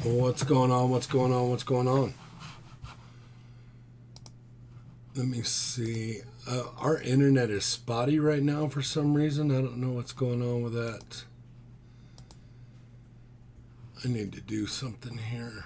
What's going on? What's going on? What's going on? Let me see. Our internet is spotty right now for some reason. I don't know what's going on with that. I need to do something here.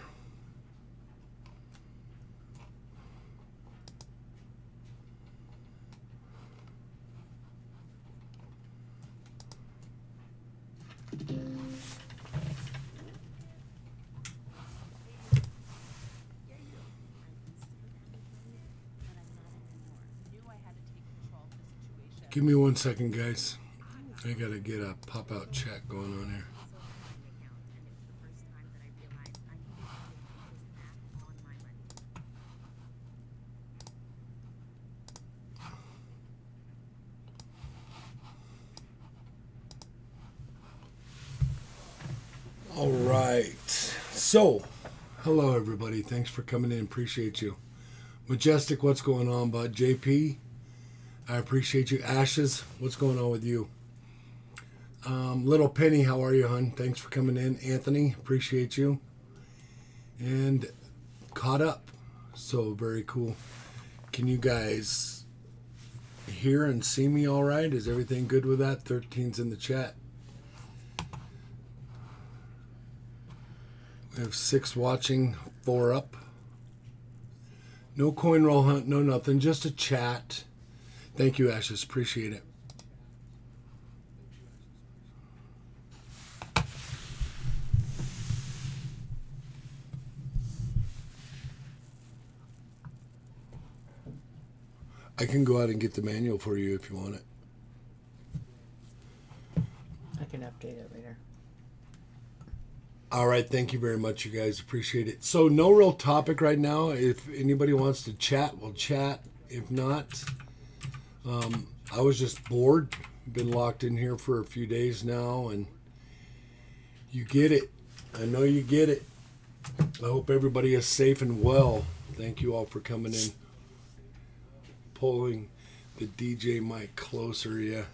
Give me 1 second, guys. I gotta get a pop-out chat going on here. All right. So, hello everybody. Thanks for coming in. Appreciate you. Majestic, what's going on, bud? JP, I appreciate you. Ashes, what's going on with you? Little Penny, how are you, hon? Thanks for coming in. Anthony, appreciate you. And caught up. So, very cool. Can you guys hear and see me all right? Is everything good with that? 13's in the chat. We have 6 watching, 4 up. No coin roll hunt, no nothing, just a chat. Thank you, Ashes. Appreciate it. I can go out and get the manual for you if you want it. I can update it later. All right, thank you very much, you guys. Appreciate it. So, no real topic right now. If anybody wants to chat, we'll chat. If not, I was just bored. Been locked in here for a few days now, and you get it. I know you get it. I hope everybody is safe and well. Thank you all for coming in. Pulling the DJ mic closer, yeah.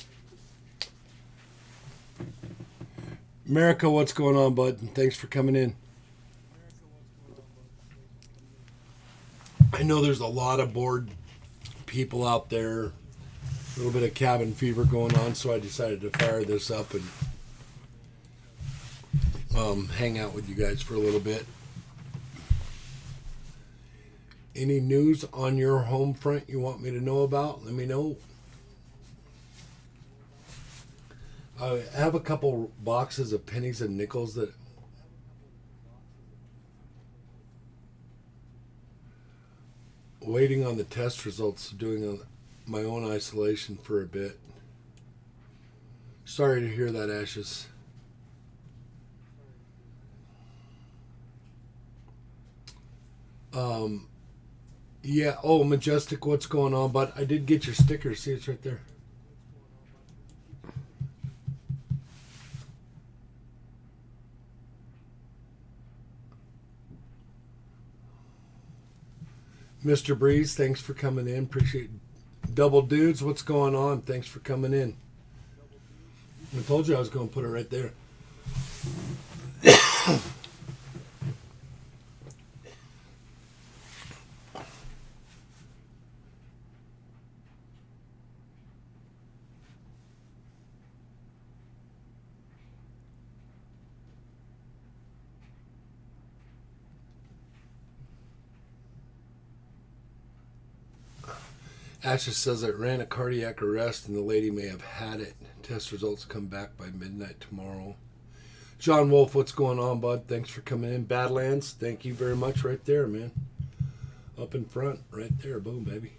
America, what's going on, bud? Thanks for coming in. I know there's a lot of bored people out there. A little bit of cabin fever going on, so I decided to fire this up and hang out with you guys for a little bit. Any news on your home front you want me to know about? Let me know. I have a couple boxes of pennies and nickels that waiting on the test results, doing my own isolation for a bit. Sorry to hear that, Ashes. Yeah, oh, Majestic, what's going on, bud? I did get your sticker. See, it's right there. Mr. Breeze, thanks for coming in. Appreciate it. Double Dudes, what's going on? Thanks for coming in. I told you I was going to put it right there. Ashes says I ran a cardiac arrest and the lady may have had it. Test results come back by midnight tomorrow. John Wolf, what's going on, bud? Thanks for coming in. Badlands, thank you very much right there, man. Up in front, right there. Boom, baby.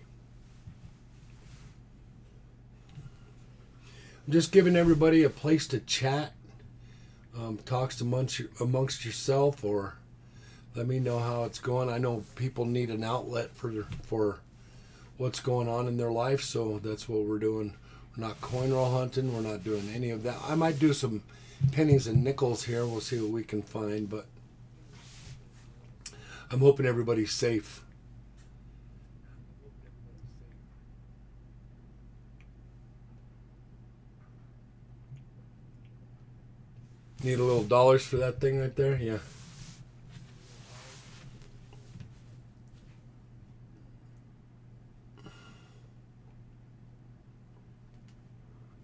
I'm just giving everybody a place to chat. Talks amongst yourself, or let me know how it's going. I know people need an outlet for what's going on in their life, so that's what we're doing. We're not coin roll hunting. We're not doing any of that. I might do some pennies and nickels here. We'll see what we can find, but I'm hoping everybody's safe. Need a little dollars for that thing right there? Yeah.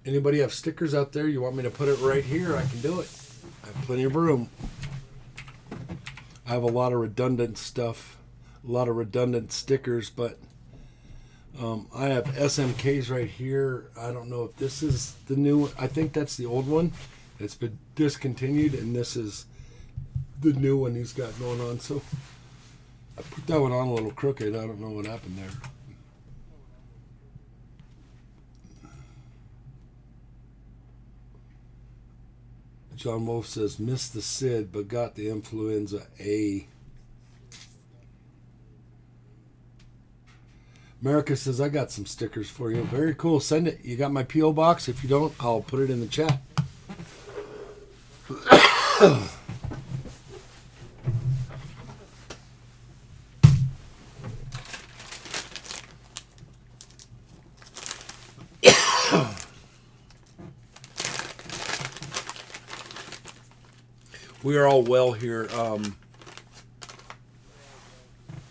Anybody have stickers out there? You want me to put it right here? I can do it. I have plenty of room. I have a lot of redundant stuff, a lot of redundant stickers, but I have SMKs right here. I don't know if this is the new one. I think that's the old one. It's been discontinued, and this is the new one he's got going on. So I put that one on a little crooked. I don't know what happened there. John Wolf says, missed the SID, but got the influenza A. America says, I got some stickers for you. Very cool. Send it. You got my P.O. box? If you don't, I'll put it in the chat. We are all well here.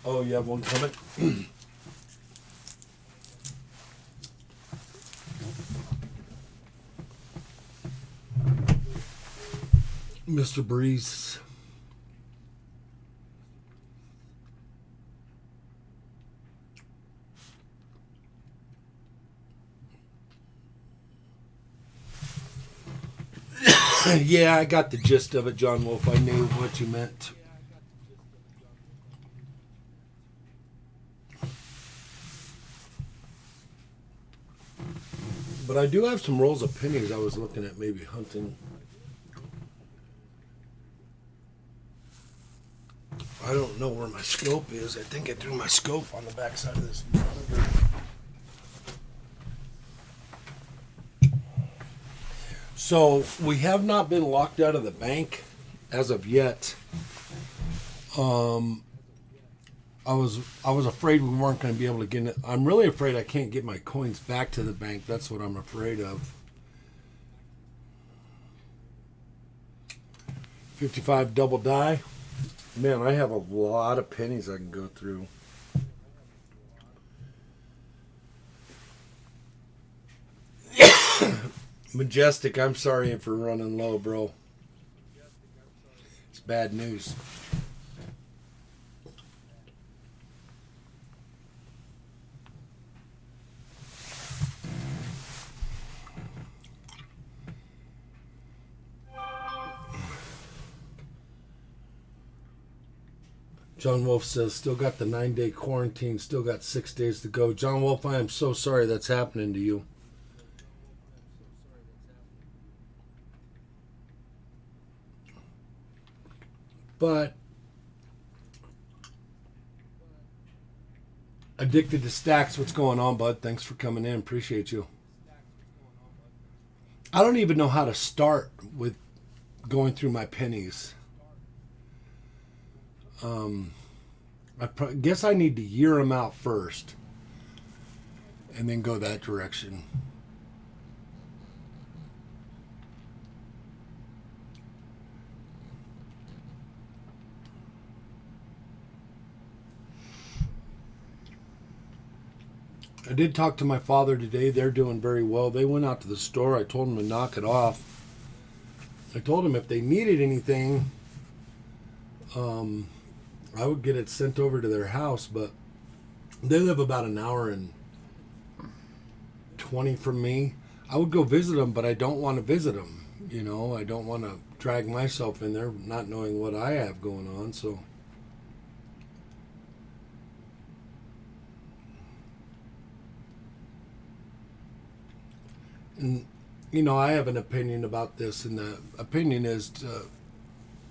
Oh, you have one coming? Mr. Breeze. Yeah, I got the gist of it, John Wolf. I knew what you meant. But I do have some rolls of pennies I was looking at maybe hunting. I don't know where my scope is. I think I threw my scope on the back side of this monitor. So we have not been locked out of the bank as of yet. I was afraid we weren't going to be able to get it. I'm really afraid I can't get my coins back to the bank. That's what I'm afraid of. 55 double die. Man, I have a lot of pennies I can go through. Majestic, I'm sorry for running low, bro. It's bad news. John Wolf says, still got the 9-day quarantine, still got 6 days to go. John Wolf, I am so sorry that's happening to you. But Addicted to Stacks, what's going on, bud? Thanks for coming in. Appreciate you. I don't even know how to start with going through my pennies. I guess I need to year them out first and then go that direction. I did talk to my father today. They're doing very well. They went out to the store. I told them to knock it off. I told them if they needed anything, I would get it sent over to their house, but they live about an hour and 20 from me. I would go visit them, but I don't want to visit them. You know, I don't want to drag myself in there not knowing what I have going on, so... And, you know, I have an opinion about this, and the opinion is to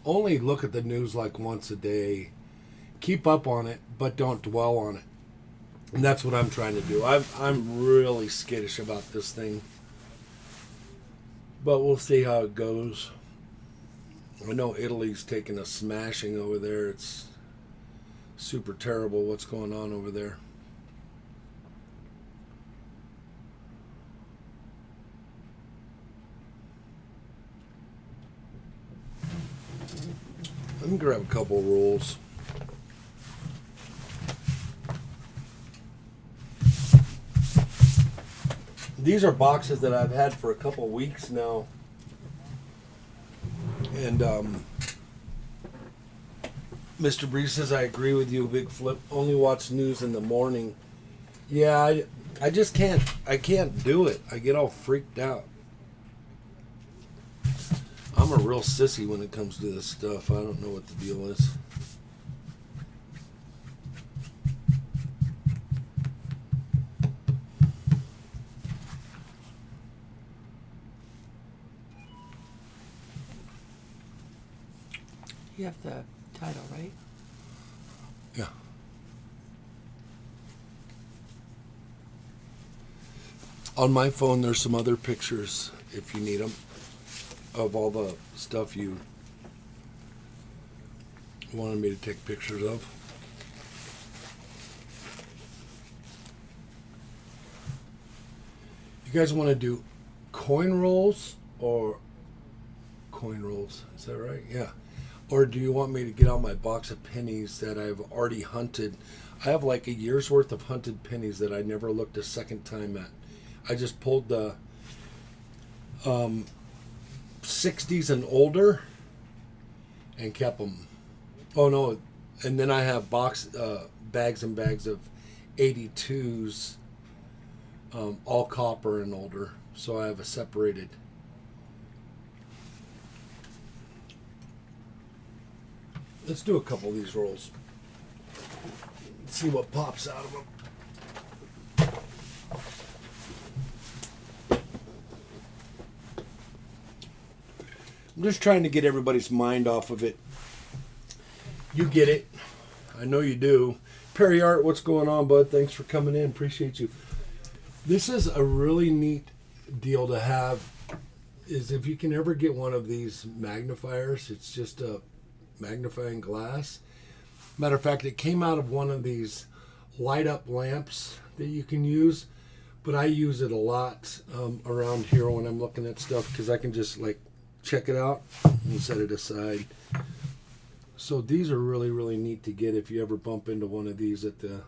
only look at the news like once a day. Keep up on it, but don't dwell on it. And that's what I'm trying to do. I'm really skittish about this thing. But we'll see how it goes. I know Italy's taking a smashing over there. It's super terrible what's going on over there. Let me grab a couple of rolls. These are boxes that I've had for a couple weeks now. And Mr. Breeze says, I agree with you, Big Flip. Only watch news in the morning. Yeah, I just can't. I can't do it. I get all freaked out. I'm a real sissy when it comes to this stuff. I don't know what the deal is. You have the title, right? Yeah. On my phone, there's some other pictures, if you need them, of all the stuff you wanted me to take pictures of. You guys want to do coin rolls or coin rolls? Is that right? Yeah. Or do you want me to get out my box of pennies that I've already hunted? I have like a year's worth of hunted pennies that I never looked a second time at. I just pulled the 60s and older and kept them. Oh no, and then I have bags and bags of 82s, all copper and older. So I have a separated. Let's do a couple of these rolls. See what pops out of them. I'm just trying to get everybody's mind off of it. You get it. I know you do. Perry Art, what's going on, bud? Thanks for coming in. Appreciate you. This is a really neat deal to have. Is if you can ever get one of these magnifiers, it's just a magnifying glass. Matter of fact, it came out of one of these light up lamps that you can use, but I use it a lot around here when I'm looking at stuff because I can just like check it out and set it aside. So these are really, really neat to get if you ever bump into one of these at the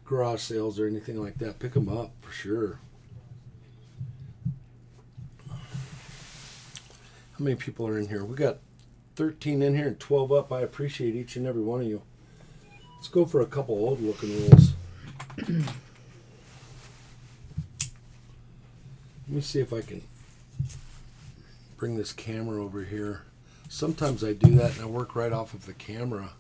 garage sales or anything like that. Pick them up for sure. How many people are in here? We got 13 in here and 12 up. I appreciate each and every one of you. Let's go for a couple old looking rolls. Let me see if I can bring this camera over here. Sometimes I do that and I work right off of the camera.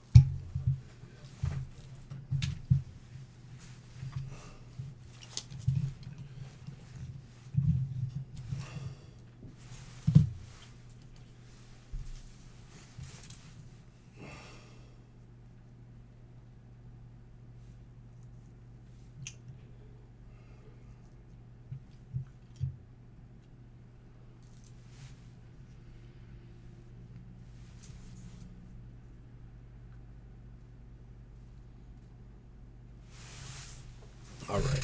All right.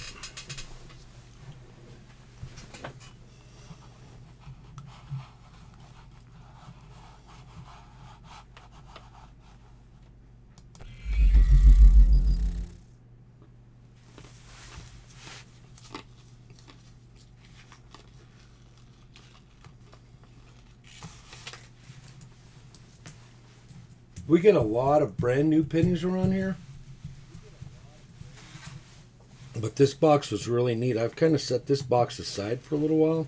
We get a lot of brand new pennies around here. But this box was really neat. I've kind of set this box aside for a little while.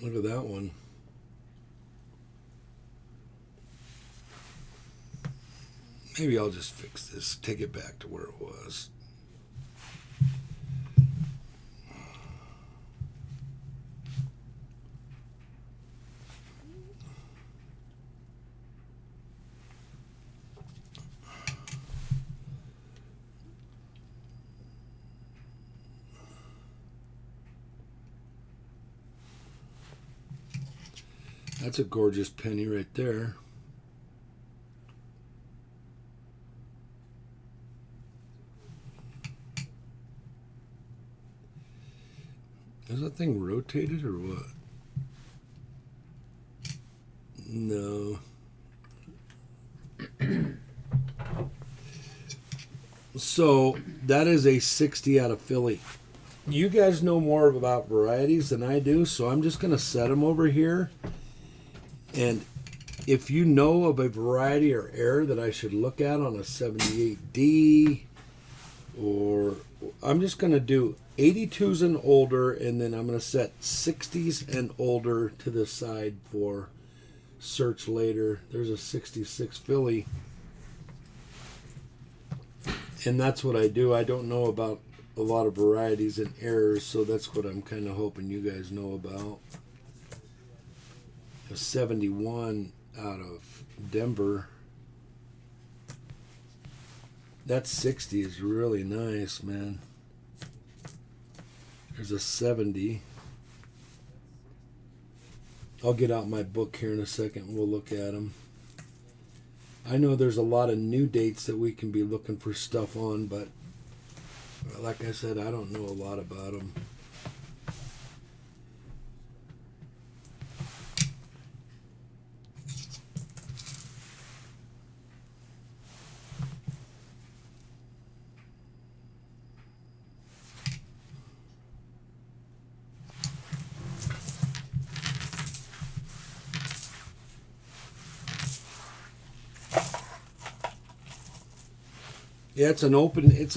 Look at that one. Maybe I'll just fix this, take it back to where it was. That's a gorgeous penny right there. Is that thing rotated or what? No. So that is a 60 out of Philly. You guys know more about varieties than I do, so I'm just going to set them over here. And if you know of a variety or error that I should look at on a 78D, or I'm just going to do 82s and older, and then I'm going to set 60s and older to the side for search later. There's a 66 Philly. And that's what I do. I don't know about a lot of varieties and errors, so that's what I'm kind of hoping you guys know about. A 71 out of Denver. That 60 is really nice, man. There's a 70. I'll get out my book here in a second and we'll look at them. I know there's a lot of new dates that we can be looking for stuff on, but like I said, I don't know a lot about them. Yeah, it's an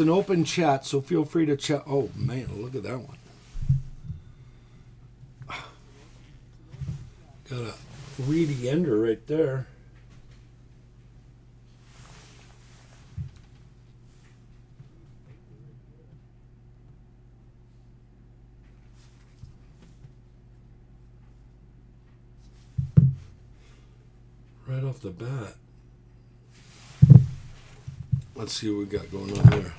open chat, so feel free to chat. Oh man, look at that one. Got a weedy ender right there. Right off the bat. Let's see what we got going on there.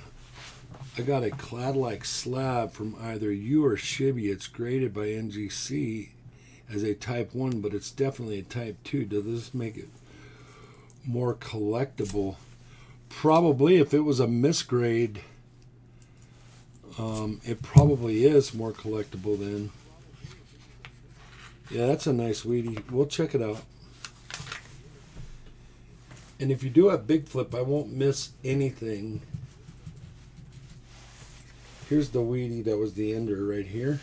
I got a clad-like slab from either you or Shibby. It's graded by NGC as a type 1, but it's definitely a type 2. Does this make it more collectible? Probably. If it was a misgrade, it probably is more collectible then. Yeah, that's a nice weedy. We'll check it out. And if you do a big flip, I won't miss anything. Here's the weedy that was the ender right here.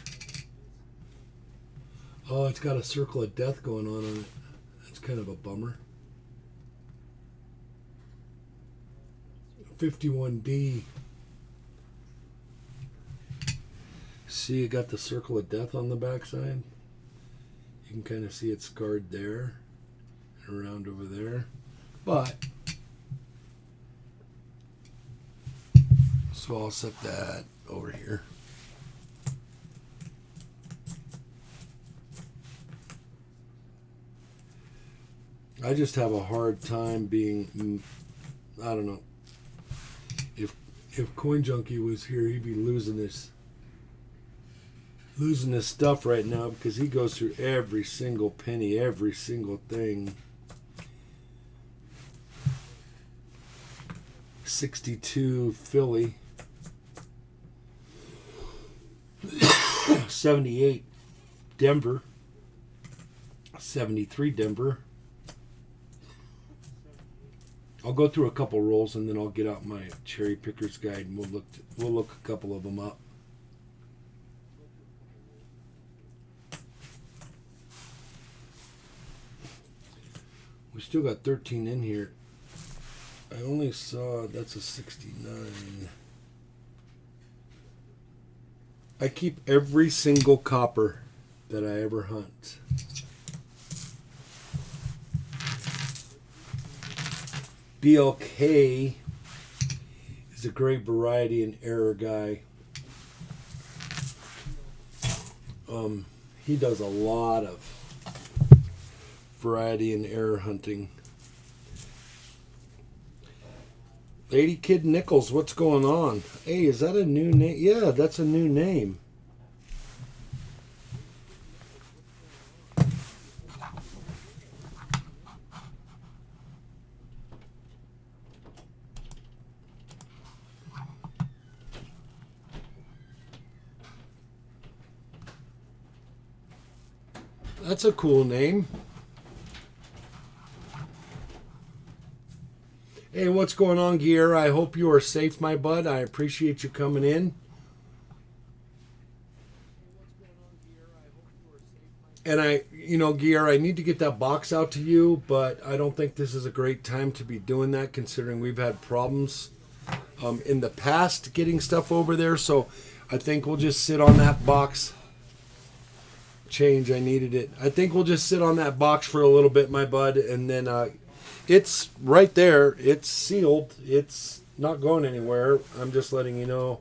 Oh, it's got a circle of death going on it. That's kind of a bummer. 51D. See, it got the circle of death on the backside. You can kind of see it scarred there and around over there. But, so I'll set that over here. I just have a hard time being, I don't know, if Coin Junkie was here, he'd be losing his stuff right now because he goes through every single penny, every single thing. 62 Philly, 78 Denver, 73 Denver. I'll go through a couple rolls and then I'll get out my cherry picker's guide and we'll look a couple of them up. We still got 13 in here. I only saw that's a 69. I keep every single copper that I ever hunt. BLK is a great variety and error guy. He does a lot of variety and error hunting. Lady Kid Nichols, what's going on? Hey, is that a new name? Yeah, that's a new name. That's a cool name. Hey, what's going on, Gear? I hope you are safe, my bud. I appreciate you coming in. Gear, I need to get that box out to you, but I don't think this is a great time to be doing that, considering we've had problems in the past getting stuff over there. So I think we'll just sit on that box. Change, I needed it. I think we'll just sit on that box for a little bit, my bud, and then it's right there. It's sealed. It's not going anywhere. I'm just letting you know.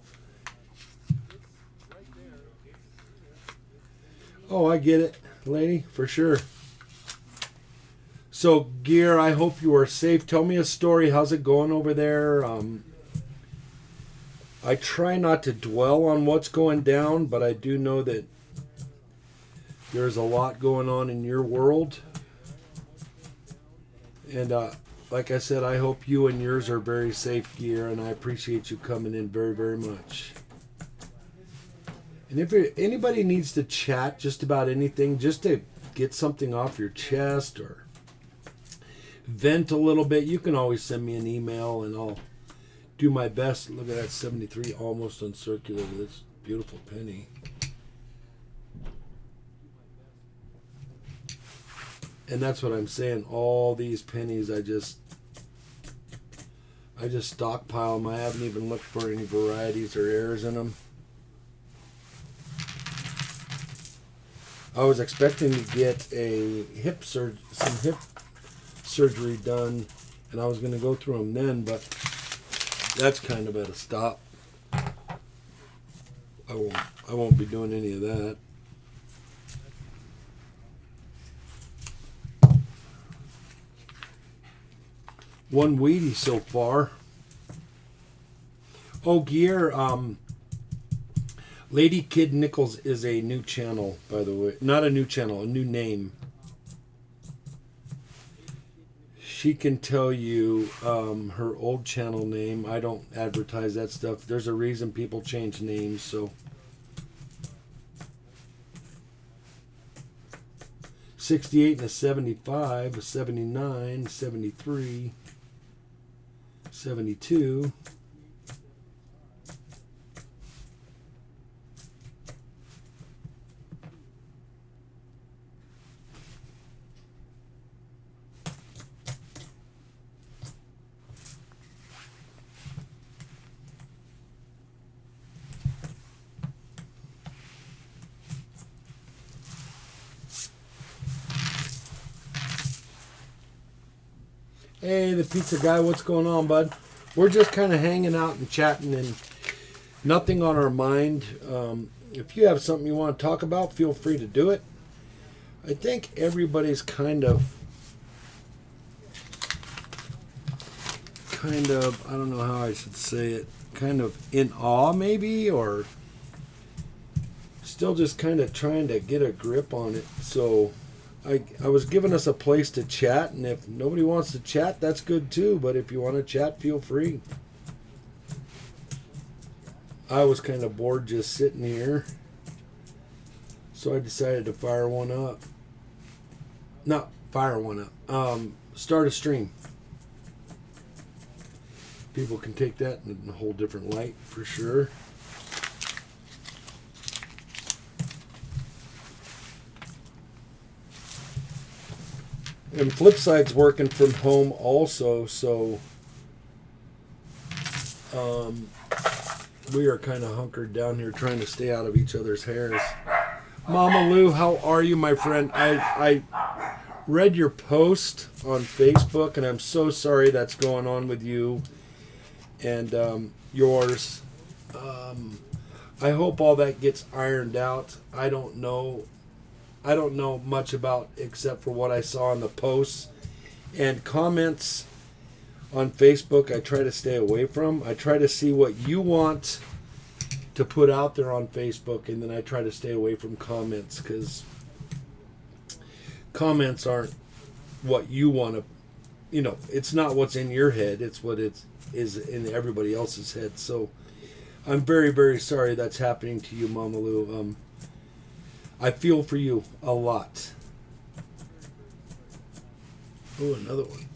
Oh, I get it, lady, for sure. So, Gear, I hope you are safe. Tell me a story. How's it going over there? I try not to dwell on what's going down, but I do know that there's a lot going on in your world. And like I said, I hope you and yours are very safe, Gear, and I appreciate you coming in very, very much. And if anybody needs to chat just about anything, just to get something off your chest or vent a little bit, you can always send me an email and I'll do my best. Look at that 73 almost uncirculated. This beautiful penny. And that's what I'm saying. All these pennies, I just stockpile them. I haven't even looked for any varieties or errors in them. I was expecting to get some hip surgery done, and I was going to go through them then, but that's kind of at a stop. I won't be doing any of that. One Wheatie so far. Oh, Gear, Lady Kid Nichols is a new channel, by the way. Not a new channel, a new name. She can tell you her old channel name. I don't advertise that stuff. There's a reason people change names, so. 68 and a 75, a 79, 73, 72. Hey, the pizza guy, what's going on, bud? We're just kind of hanging out and chatting and nothing on our mind. If you have something you want to talk about, feel free to do it. I think everybody's kind of, I don't know how I should say it, kind of in awe maybe, or still just kind of trying to get a grip on it. So I was giving us a place to chat, and if nobody wants to chat, that's good too, but if you want to chat, feel free. I was kind of bored just sitting here, so I decided to fire one up. Not fire one up. Start a stream. People can take that in a whole different light, for sure. And Flipside's working from home also, so we are kind of hunkered down here trying to stay out of each other's hairs. Mama Lou, how are you, my friend? I read your post on Facebook, and I'm so sorry that's going on with you and yours. I hope all that gets ironed out. I don't know much about except for what I saw in the posts and comments on Facebook. I try to stay away from. I try to see what you want to put out there on Facebook, and then I try to stay away from comments, because comments aren't what you want to, it's not what's in your head, it's what is in everybody else's head. So I'm very, very sorry that's happening to you, Mama Lou. I feel for you a lot. Oh, another one.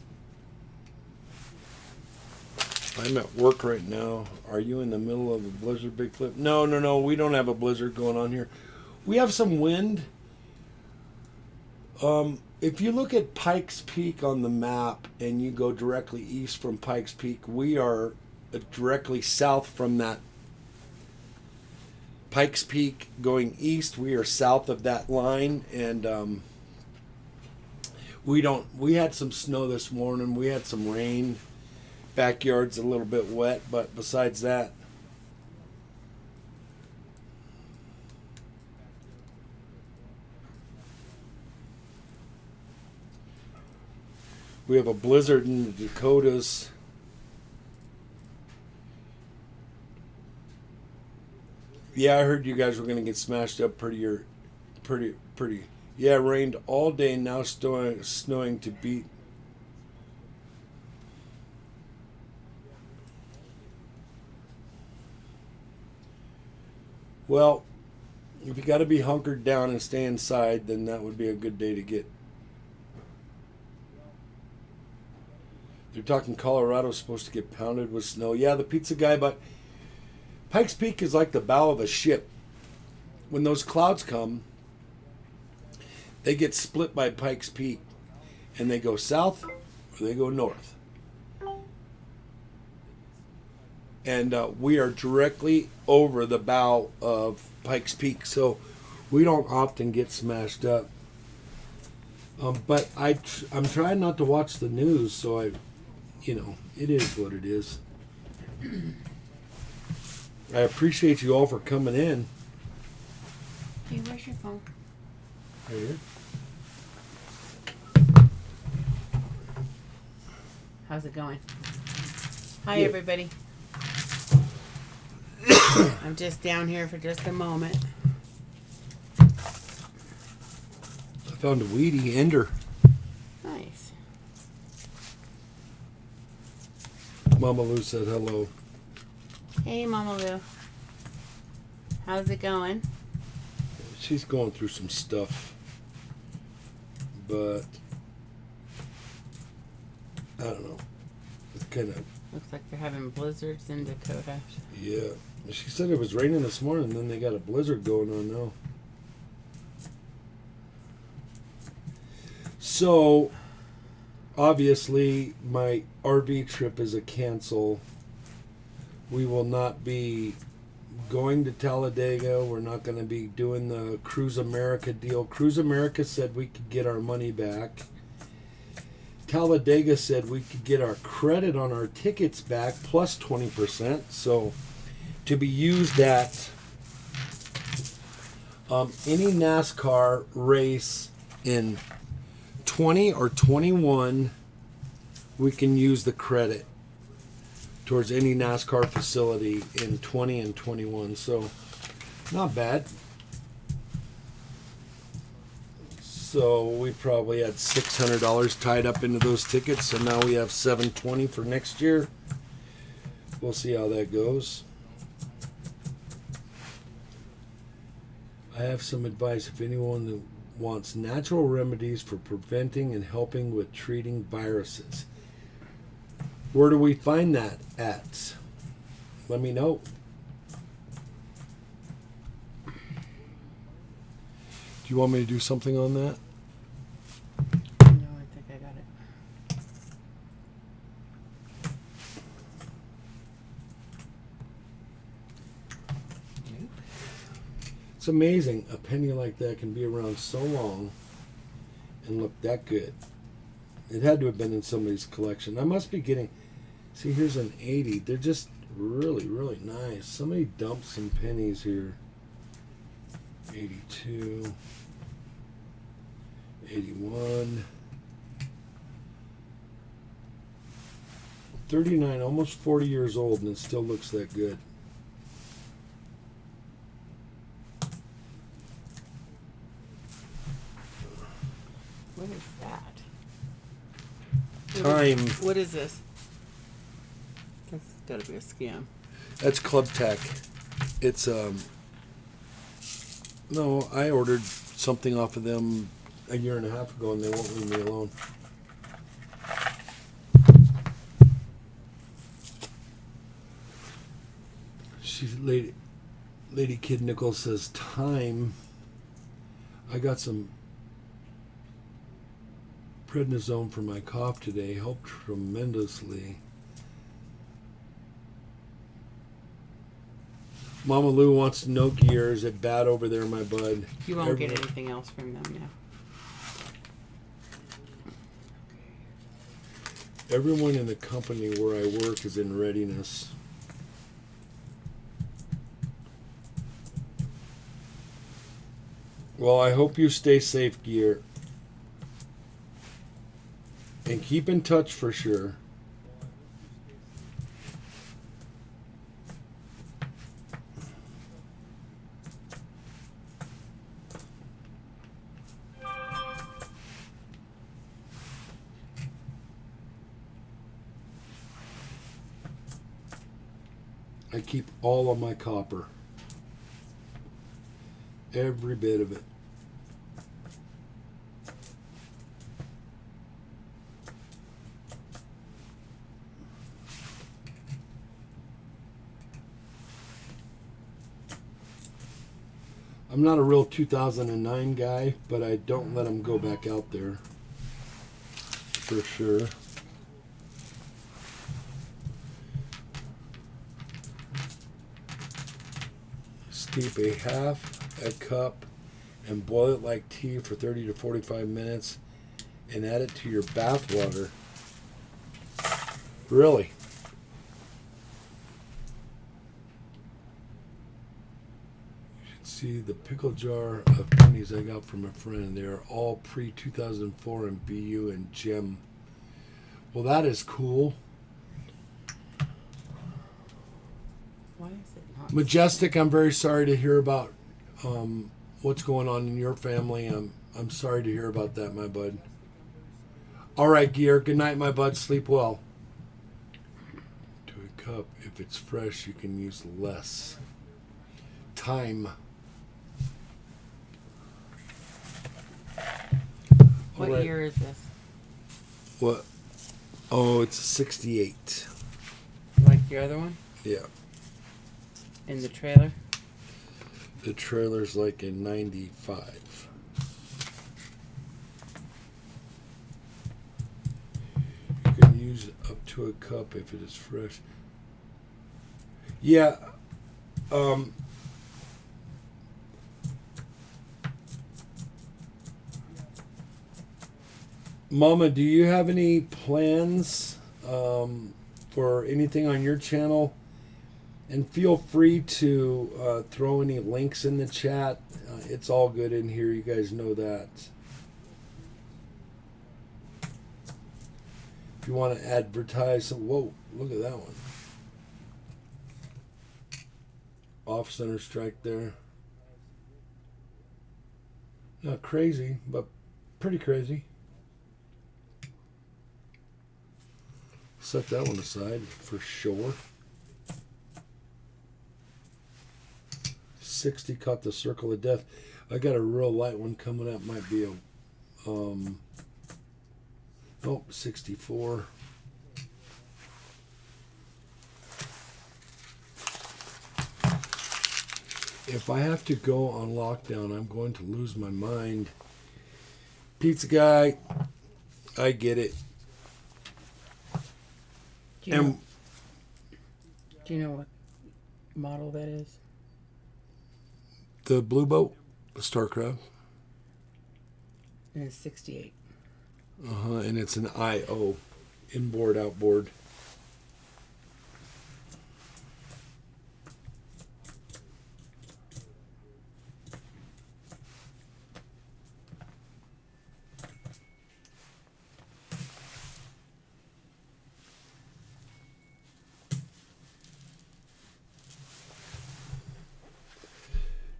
I'm at work right now. Are you in the middle of a blizzard, Big Flip? No. We don't have a blizzard going on here. We have some wind. If you look at Pikes Peak on the map and you go directly east from Pikes Peak, we are directly south from that. Pikes Peak going east, we are south of that line, and we had some snow this morning, we had some rain, backyard's a little bit wet, but besides that, we have a blizzard in the Dakotas. Yeah, I heard you guys were going to get smashed up pretty. Yeah, it rained all day, now snowing to beat. Well, if you got to be hunkered down and stay inside, then that would be a good day to get. They're talking Colorado's supposed to get pounded with snow. Yeah, the pizza guy, but Pikes Peak is like the bow of a ship. When those clouds come, they get split by Pikes Peak, and they go south or they go north. And we are directly over the bow of Pikes Peak, so we don't often get smashed up. But I'm trying not to watch the news, so it is what it is. I appreciate you all for coming in. Hey, where's your phone? Right here. How's it going? Hi, Good. everybody. I'm just down here for just a moment. I found a weedy ender. Nice. Mama Lou said hello. Hey, Mama Lou. How's it going? She's going through some stuff, but I don't know. It's kind of. Looks like they're having blizzards in Dakota. Yeah. She said it was raining this morning, and then they got a blizzard going on now. So, obviously, my RV trip is a cancel. We will not be going to Talladega. We're not going to be doing the Cruise America deal. Cruise America said we could get our money back. Talladega said we could get our credit on our tickets back plus 20%. So to be used at any NASCAR race in 20 or 21, we can use the credit towards any NASCAR facility in 20 and 21. So not bad. So we probably had $600 tied up into those tickets. So now we have $720 for next year. We'll see how that goes. I have some advice if anyone that wants natural remedies for preventing and helping with treating viruses. Where do we find that at? Let me know. Do you want me to do something on that? No, I think I got it. It's amazing a penny like that can be around so long and look that good. It had to have been in somebody's collection. I must be getting... See, here's an 80. They're just really, really nice. Somebody dumped some pennies here. 82. 81. 39, almost 40 years old, and it still looks that good. What is that? Time. What is this? That's got to be a scam. That's Club Tech. It's no, I ordered something off of them a year and a half ago, and they won't leave me alone. She's Lady Kid Nichols says time. I got some Prednisone for my cough today helped tremendously. Mama Lou wants to know, Gear, is it bad over there, my bud? You won't get anything else from them now. Everyone in the company where I work is in readiness. Well, I hope you stay safe, Gear. And keep in touch for sure. I keep all of my copper. Every bit of it. I'm not a real 2009 guy, but I don't let them go back out there. For sure. Steep a half a cup and boil it like tea for 30 to 45 minutes and add it to your bath water. Really? You should see the pickle jar of pennies I got from a friend. They are all pre-2004 in BU and Gem. Well, that is cool. Why is it not? Majestic, I'm very sorry to hear about what's going on in your family. I'm sorry to hear about that, my bud. All right, Gear. Good night, my bud. Sleep well. To a cup, if it's fresh, you can use less. Time. What right. year is this? What? Oh, it's a 68. Like your other one? Yeah. In the trailer? The trailer's like in 95. You can use up to a cup if it is fresh. Yeah. Mama, do you have any plans for anything on your channel? And feel free to throw any links in the chat. It's all good in here. You guys know that. If you want to advertise, whoa, look at that one. Off center strike there. Not crazy, but pretty crazy. Set that one aside for sure. 60 caught the circle of death. I got a real light one coming up. Might be a nope, 64. If I have to go on lockdown, I'm going to lose my mind. Pizza guy, I get it. Do you know what model that is? The blue boat, the StarCraft. And it's 68. And it's an IO, inboard, outboard.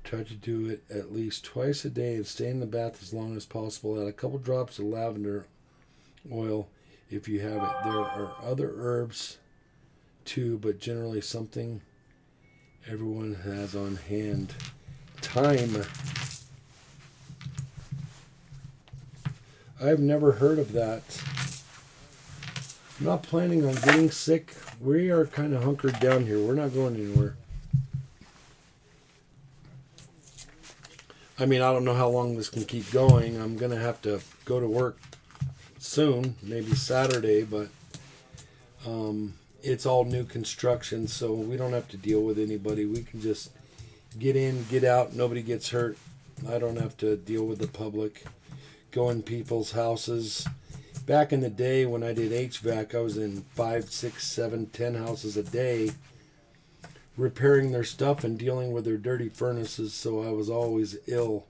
Try to do it at least twice a day and stay in the bath as long as possible. Add a couple drops of lavender oil if you have it. There are other herbs too, but generally something everyone has on hand. Thyme. I've never heard of that. I'm not planning on getting sick. We are kind of hunkered down here. We're not going anywhere. I mean, I don't know how long this can keep going. I'm going to have to go to work soon, maybe Saturday, but it's all new construction, so we don't have to deal with anybody. We can just get in, get out, nobody gets hurt. I don't have to deal with the public, go in people's houses. Back in the day when I did HVAC, I was in 5, 6, 7, 10 houses a day repairing their stuff and dealing with their dirty furnaces, so I was always ill.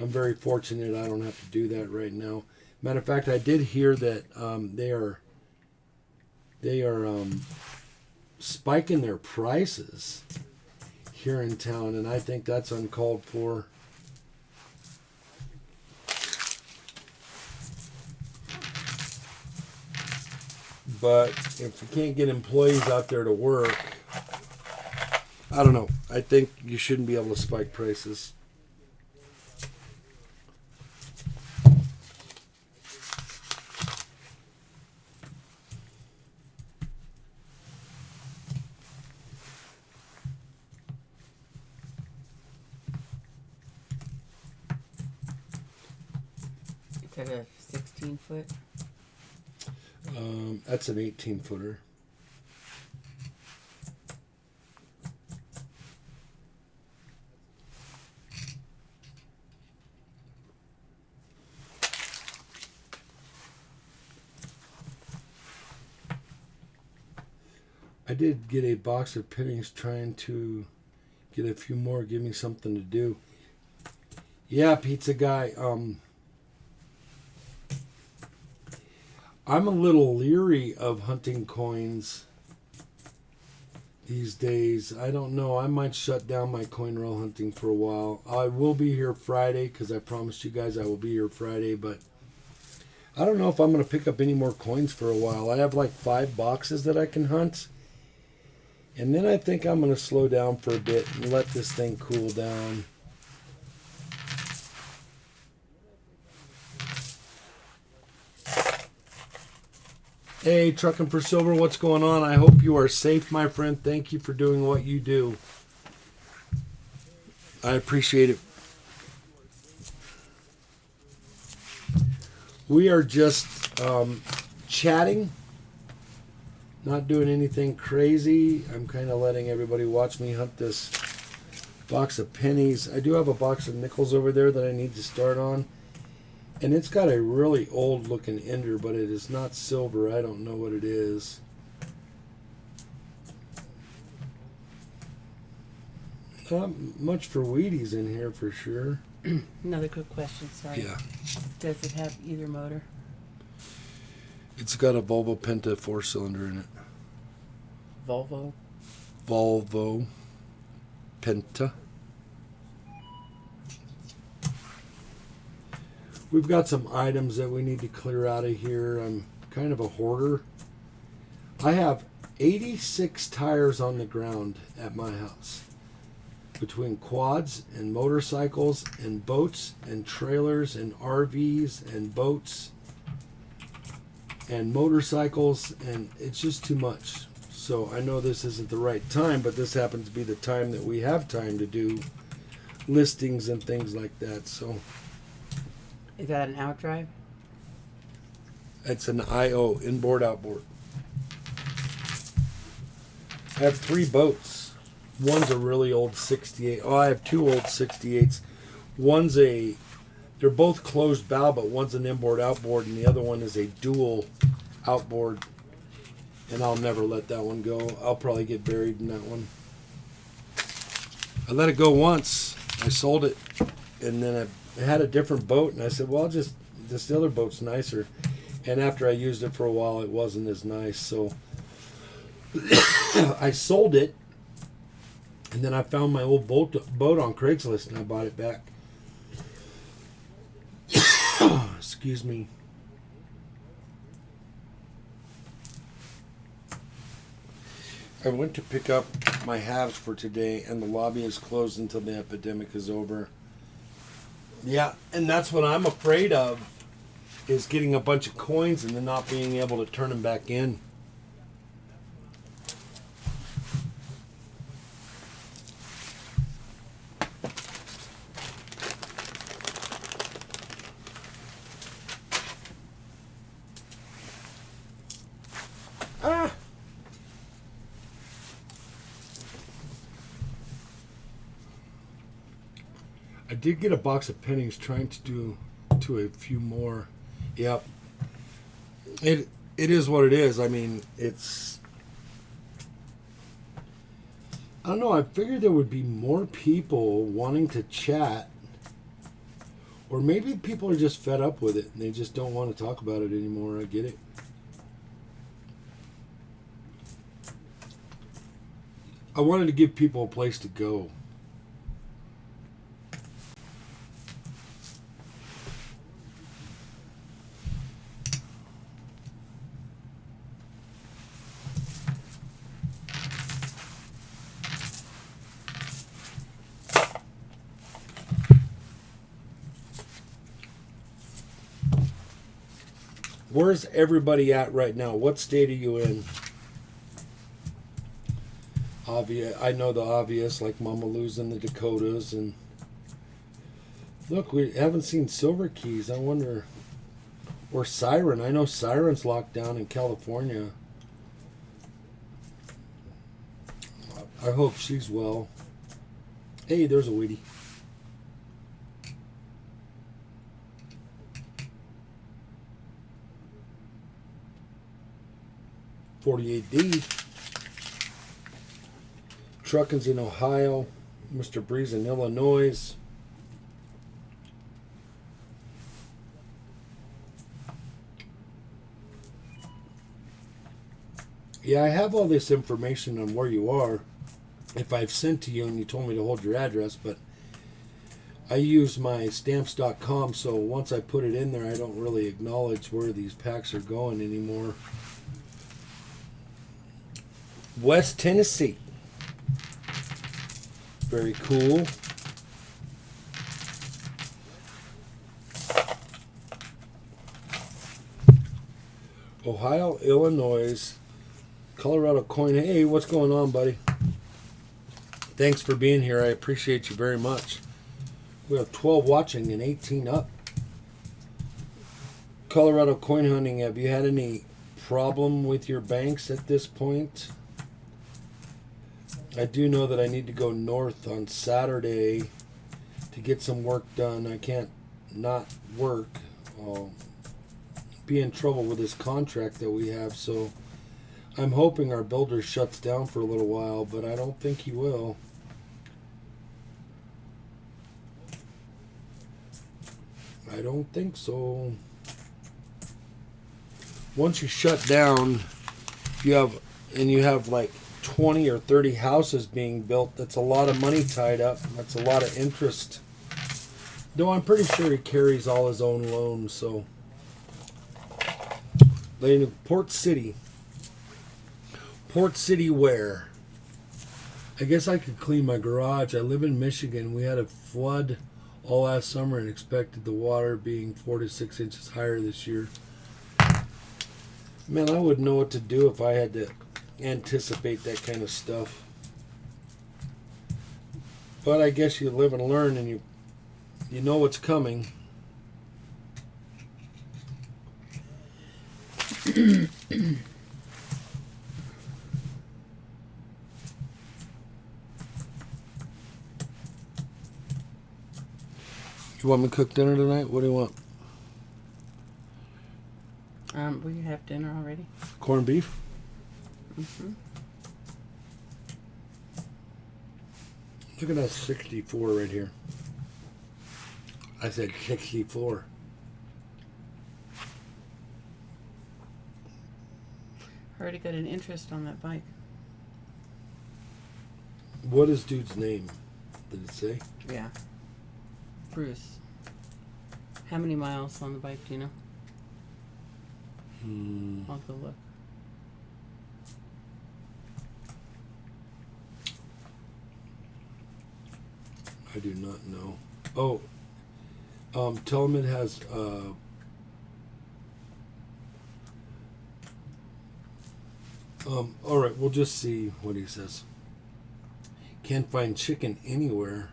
I'm very fortunate I don't have to do that right now. Matter of fact, I did hear that they are spiking their prices here in town, and I think that's uncalled for. But if you can't get employees out there to work, I don't know. I think you shouldn't be able to spike prices. Is that a 16-foot? That's an 18-footer. I did get a box of pennies trying to get a few more, give me something to do. Yeah, pizza guy. I'm a little leery of hunting coins these days. I don't know. I might shut down my coin roll hunting for a while. I will be here Friday because I promised you guys I will be here Friday, but I don't know if I'm going to pick up any more coins for a while. I have like 5 boxes that I can hunt. And then I think I'm going to slow down for a bit and let this thing cool down. Hey, Trucking for Silver, what's going on? I hope you are safe, my friend. Thank you for doing what you do. I appreciate it. We are just chatting. Not doing anything crazy. I'm kind of letting everybody watch me hunt this box of pennies. I do have a box of nickels over there that I need to start on. And it's got a really old looking ender, but it is not silver. I don't know what it is. Not much for Wheaties in here for sure. Another quick question, sorry. Yeah. Does it have either motor? It's got a Volvo Penta 4-cylinder in it. Volvo? Volvo Penta. We've got some items that we need to clear out of here. I'm kind of a hoarder. I have 86 tires on the ground at my house. Between quads and motorcycles and boats and trailers and RVs and boats and motorcycles, and it's just too much. So I know this isn't the right time, but this happens to be the time that we have time to do listings and things like that. So Is that an outdrive? it's an IO, inboard outboard. I have 3 boats. One's a really old 68. Oh, I have 2 old 68s. They're both closed bow, but one's an inboard outboard and the other one is a dual outboard. And I'll never let that one go. I'll probably get buried in that one. I let it go once. I sold it. And then I had a different boat and I said, well, this other boat's nicer. And after I used it for a while, it wasn't as nice. So I sold it. And then I found my old boat on Craigslist and I bought it back. Excuse me. I went to pick up my halves for today and the lobby is closed until the epidemic is over. Yeah, and that's what I'm afraid of, is getting a bunch of coins and then not being able to turn them back in. did get a box of pennies, trying to do to a few more. Yep. It is what it is. I mean, it's. I don't know. I figured there would be more people wanting to chat, or maybe people are just fed up with it and they just don't want to talk about it anymore. I get it. I wanted to give people a place to go. Where's everybody at right now? What state are you in? I know the obvious, like Mama Lou's in the Dakotas, and look, we haven't seen Silver Keys. I wonder, or Siren. I know Siren's locked down in California. I hope she's well. Hey, there's a Weedy. .48D. Trucking's in Ohio. Mr. Breeze in Illinois. Yeah, I have all this information on where you are. If I've sent to you and you told me to hold your address, but I use my stamps.com, so once I put it in there, I don't really acknowledge where these packs are going anymore. West Tennessee. Very cool. Ohio, Illinois, Colorado coin. Hey, what's going on, buddy? Thanks for being here. I appreciate you very much. We have 12 watching and 18 up. Colorado coin hunting. Have you had any problem with your banks at this point? I do know that I need to go north on Saturday to get some work done. I can't not work. I'll be in trouble with this contract that we have, so I'm hoping our builder shuts down for a little while, but I don't think he will. I don't think so. Once you shut down, you have like 20 or 30 houses being built. That's a lot of money tied up. That's a lot of interest. Though I'm pretty sure he carries all his own loans. So, Port City. Port City where? I guess I could clean my garage. I live in Michigan. We had a flood all last summer and expected the water being 4 to 6 inches higher this year. Man, I wouldn't know what to do if I had to anticipate that kind of stuff. But I guess you live and learn, and you know what's coming. Do you want me to cook dinner tonight? What do you want? We have dinner already. Corned beef? Mm-hmm. Look at that 64 right here. I said 64. Already got an interest on that bike. What is dude's name? Did it say? Yeah. Bruce. How many miles on the bike, do you know? I'll go look. I do not know. Oh, tell him it has all right, we'll just see what he says. Can't find chicken anywhere.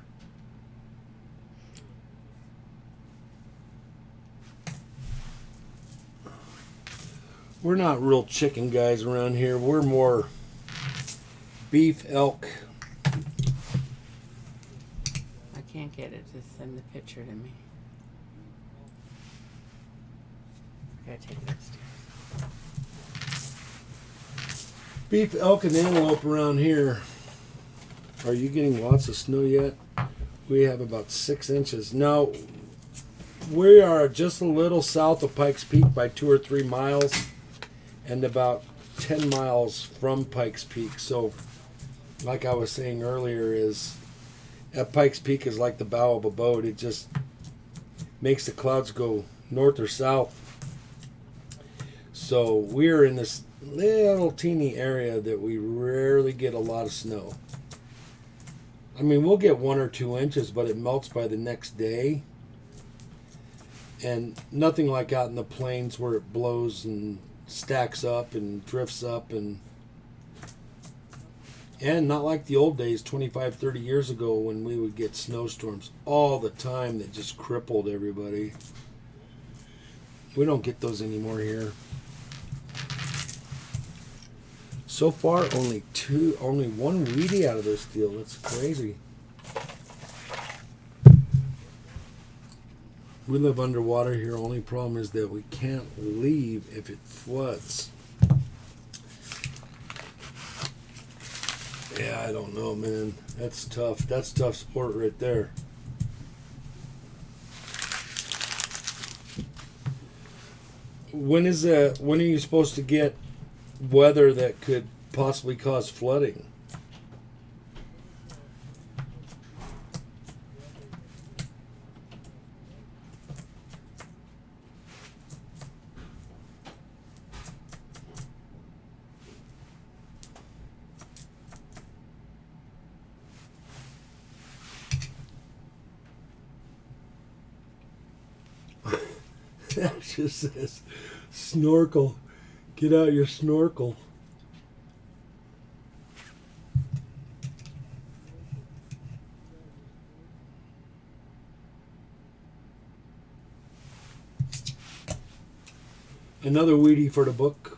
We're not real chicken guys around here. We're more beef, elk. I can't get it to send the picture to me. I gotta take it upstairs. Beef, elk, and antelope around here. Are you getting lots of snow yet? We have about 6 inches. No, we are just a little south of Pikes Peak by 2 or 3 miles and about 10 miles from Pikes Peak. So, like I was saying earlier, is at Pikes Peak is like the bow of a boat. It just makes the clouds go north or south. So we're in this little teeny area that we rarely get a lot of snow. I mean, we'll get 1 or 2 inches, but it melts by the next day. And nothing like out in the plains where it blows and stacks up and drifts up, and not like the old days 25, 30 years ago when we would get snowstorms all the time that just crippled everybody. We don't get those anymore here. So far, only one weedy out of this deal. That's crazy. We live underwater here. Only problem is that we can't leave if it floods. Yeah, I don't know, man. That's tough. That's tough sport right there. When are you supposed to get weather that could possibly cause flooding? That just says snorkel. Get out your snorkel. Another weedy for the book.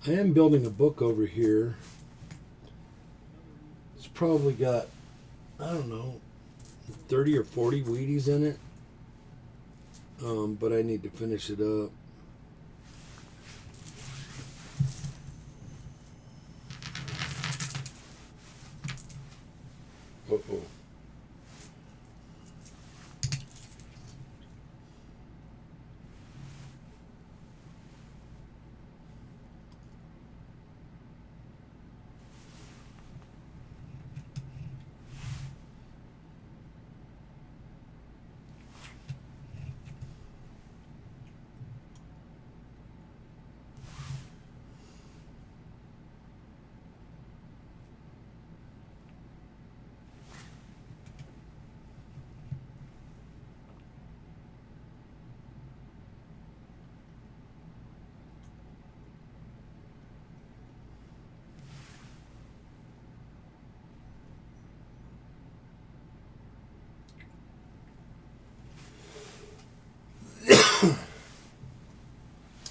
I am building a book over here. It's probably got, I don't know, 30 or 40 weedies in it. But I need to finish it up. Uh-oh.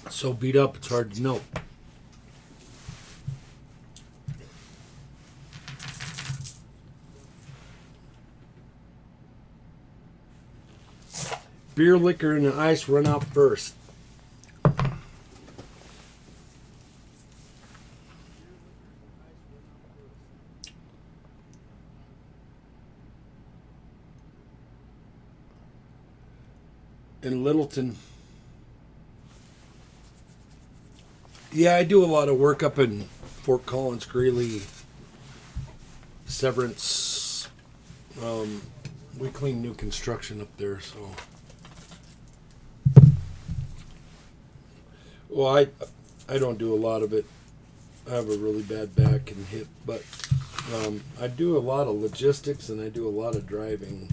So beat up, it's hard to know. Beer, liquor, and the ice run out first. In Littleton. Yeah, I do a lot of work up in Fort Collins, Greeley, Severance. We clean new construction up there, so. Well, I don't do a lot of it. I have a really bad back and hip, but I do a lot of logistics and I do a lot of driving.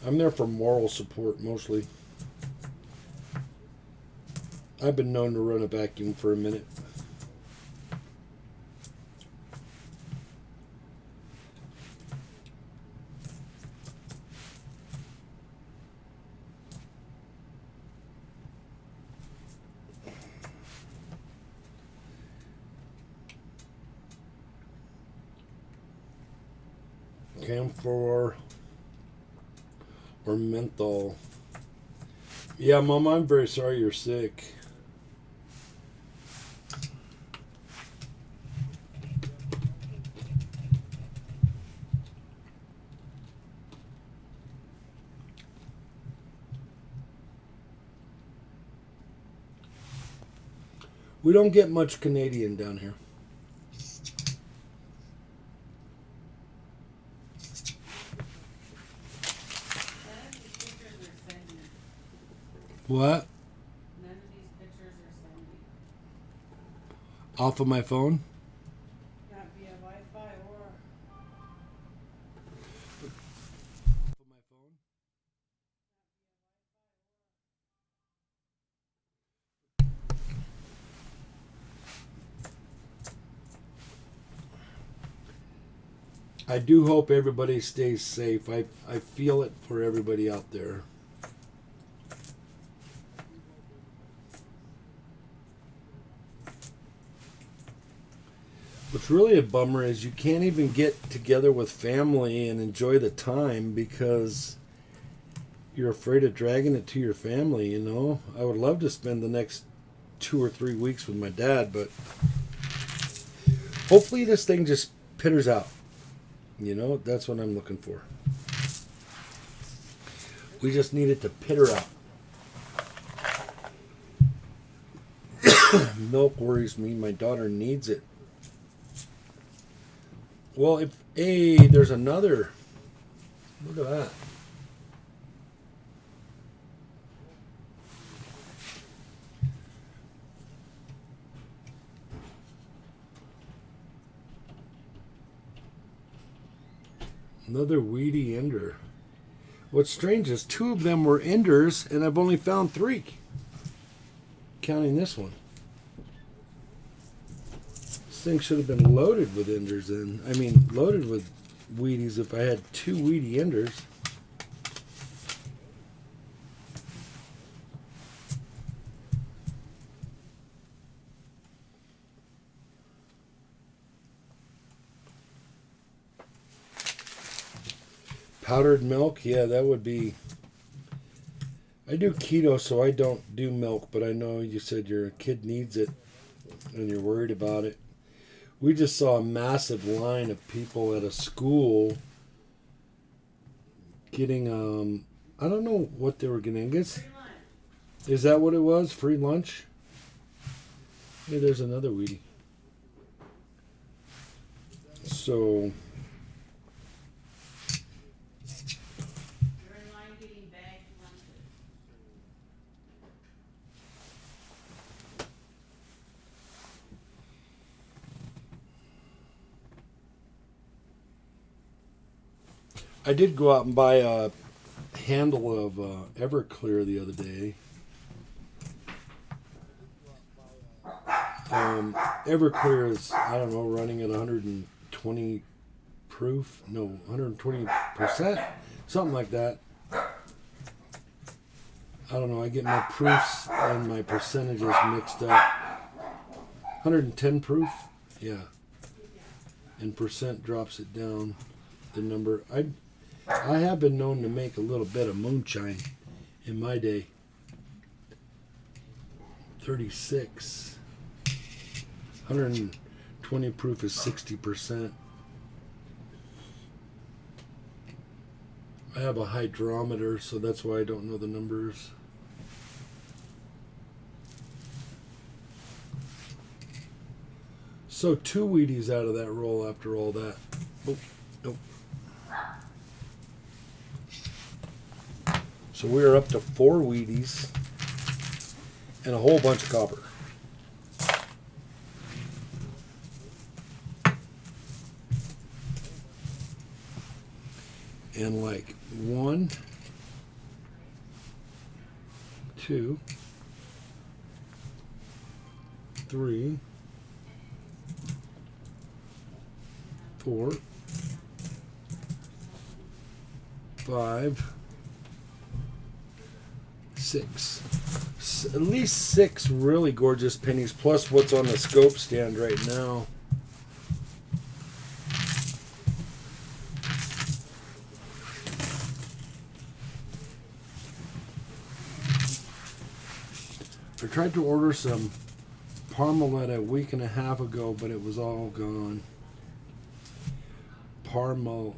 I'm there for moral support mostly. I've been known to run a vacuum for a minute. camphor or menthol. Yeah, Mom, I'm very sorry you're sick. We don't get much Canadian down here. What? None of these pictures are sending. Off of my phone? Not via Wi-Fi or... Off of my phone? I do hope everybody stays safe. I feel it for everybody out there. What's really a bummer is you can't even get together with family and enjoy the time because you're afraid of dragging it to your family, you know? I would love to spend the next 2 or 3 weeks with my dad, but hopefully this thing just pitters out. You know, that's what I'm looking for. We just need it to pitter out. Milk worries me. My daughter needs it. Well, if there's another. Look at that. Another weedy ender. What's strange is 2 of them were enders, and I've only found 3. Counting this one. This thing should have been loaded with enders and loaded with weedies if I had 2 weedy enders. Powdered milk, yeah, that would be... I do keto, so I don't do milk, but I know you said your kid needs it and you're worried about it. We just saw a massive line of people at a school getting, I don't know what they were getting. I guess, is that what it was? Free lunch? Hey, there's another weedy. So... I did go out and buy a handle of Everclear the other day. Everclear is, I don't know, running at 120 proof. No, 120%. Something like that. I don't know. I get my proofs and my percentages mixed up. 110 proof? Yeah. And percent drops it down. The number. I have been known to make a little bit of moonshine in my day. 36. 120 proof is 60%. I have a hydrometer, so that's why I don't know the numbers. So 2 Wheaties out of that roll after all that. Oh, nope. So we're up to 4 Wheaties and a whole bunch of copper. And like 1, 2, 3, 4, 5, 6. At least 6 really gorgeous pennies, plus what's on the scope stand right now. I tried to order some Parmalat a week and a half ago, but it was all gone. Parmalat.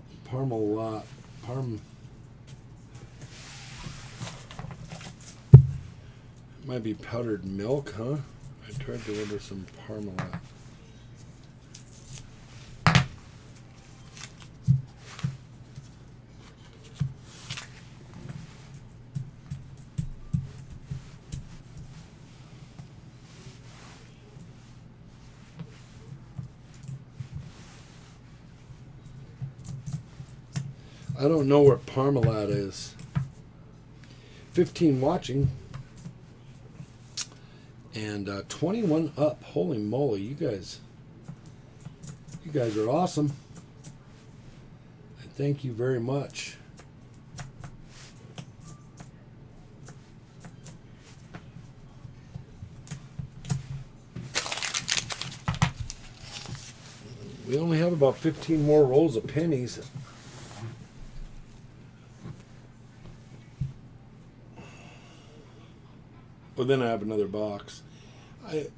Might be powdered milk, huh? I tried to order some Parmalat. I don't know what Parmalat is. 15 watching. And 21 up. Holy moly, you guys are awesome. And thank you very much. We only have about 15 more rolls of pennies. Well, then I have another box.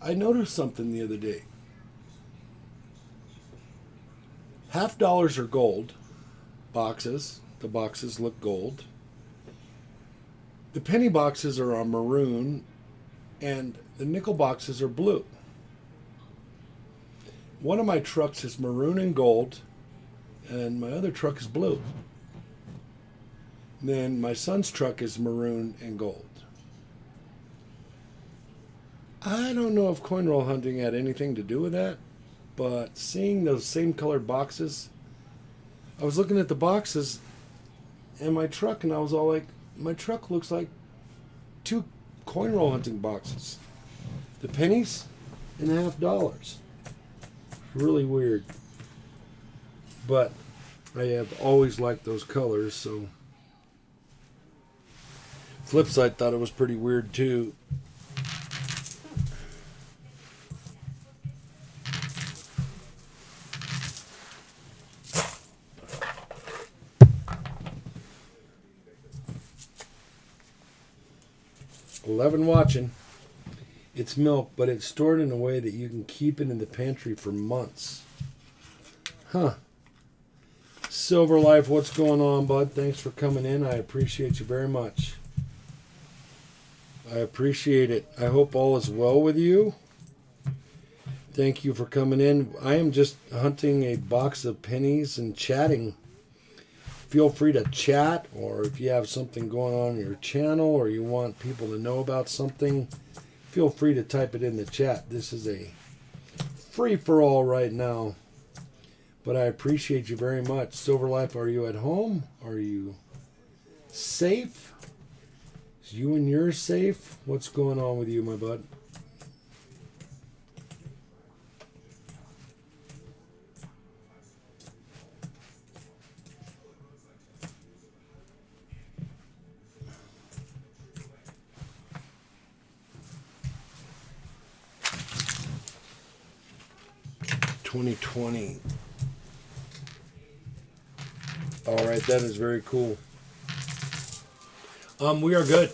I noticed something the other day. $50 are gold boxes. The boxes look gold. The penny boxes are maroon, and the nickel boxes are blue. One of my trucks is maroon and gold, and my other truck is blue. Then my son's truck is maroon and gold. I don't know if coin roll hunting had anything to do with that, but seeing those same colored boxes, I was looking at the boxes and my truck, and I was all like, my truck looks like two coin roll hunting boxes. The pennies and the $50. Really weird. But I have always liked those colors, so. Flipside thought it was pretty weird too. $11 watching. It's milk, but it's stored in a way that you can keep it in the pantry for months. Huh. Silver Life, what's going on, bud? Thanks for coming in. I appreciate you very much. I appreciate it. I hope all is well with you. Thank you for coming in. I am just hunting a box of pennies and chatting. Feel free to chat, or if you have something going on in your channel or you want people to know about something, feel free to type it in the chat. This is a free-for-all right now, but I appreciate you very much. Silver Life, are you at home? Are you safe? Is you and yours safe? What's going on with you, my bud? $20.20. All right, that is very cool. We are good.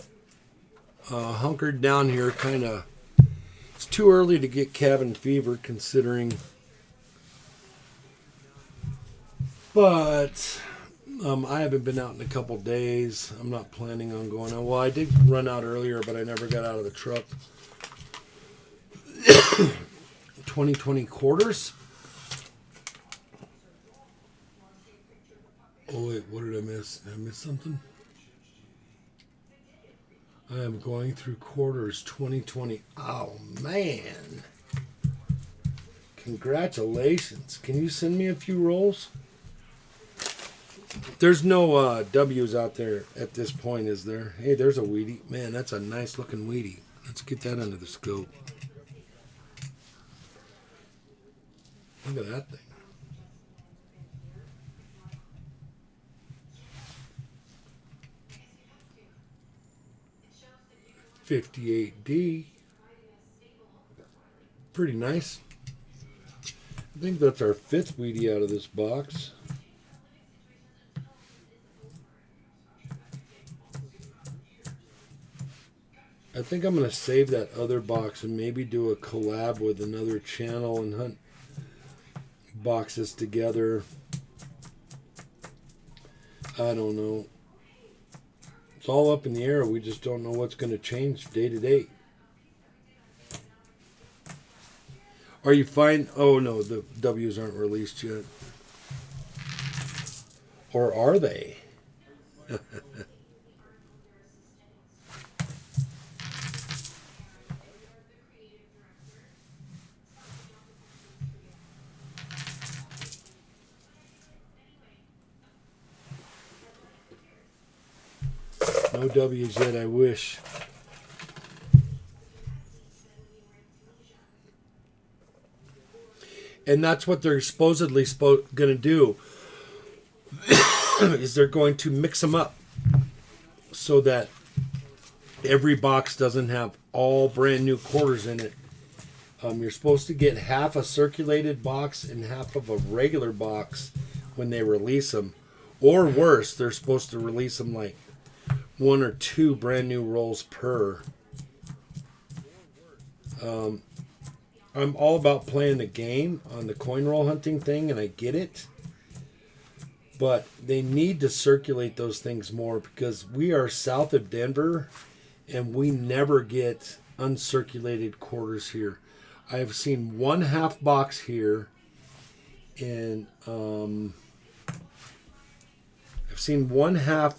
Hunkered down here, kind of. It's too early to get cabin fever, considering. But I haven't been out in a couple days. I'm not planning on going out. Well, I did run out earlier, but I never got out of the truck. 2020 quarters. Oh wait, what did I miss? Did I miss something? I am going through quarters 2020. Oh man. Congratulations. Can you send me a few rolls? There's no W's out there at this point, is there? Hey, there's a Wheatie. Man, that's a nice looking Wheatie. Let's get that under the scope. Look at that thing. 58D. Pretty nice. I think that's our 5th Wheatie out of this box. I think I'm going to save that other box and maybe do a collab with another channel and hunt boxes together. I don't know. It's all up in the air. We just don't know what's going to change day to day. Are you fine? Oh no, the W's aren't released yet. Or are they? No W's yet, I wish. And that's what they're supposedly going to do. Is they're going to mix them up so that every box doesn't have all brand new quarters in it. You're supposed to get half a circulated box and half of a regular box when they release them. Or worse, they're supposed to release them like 1 or 2 brand new rolls per. I'm all about playing the game on the coin roll hunting thing, and I get it. But they need to circulate those things more because we are south of Denver and we never get uncirculated quarters here. I've seen 1/2 box here, and I've seen 1/2,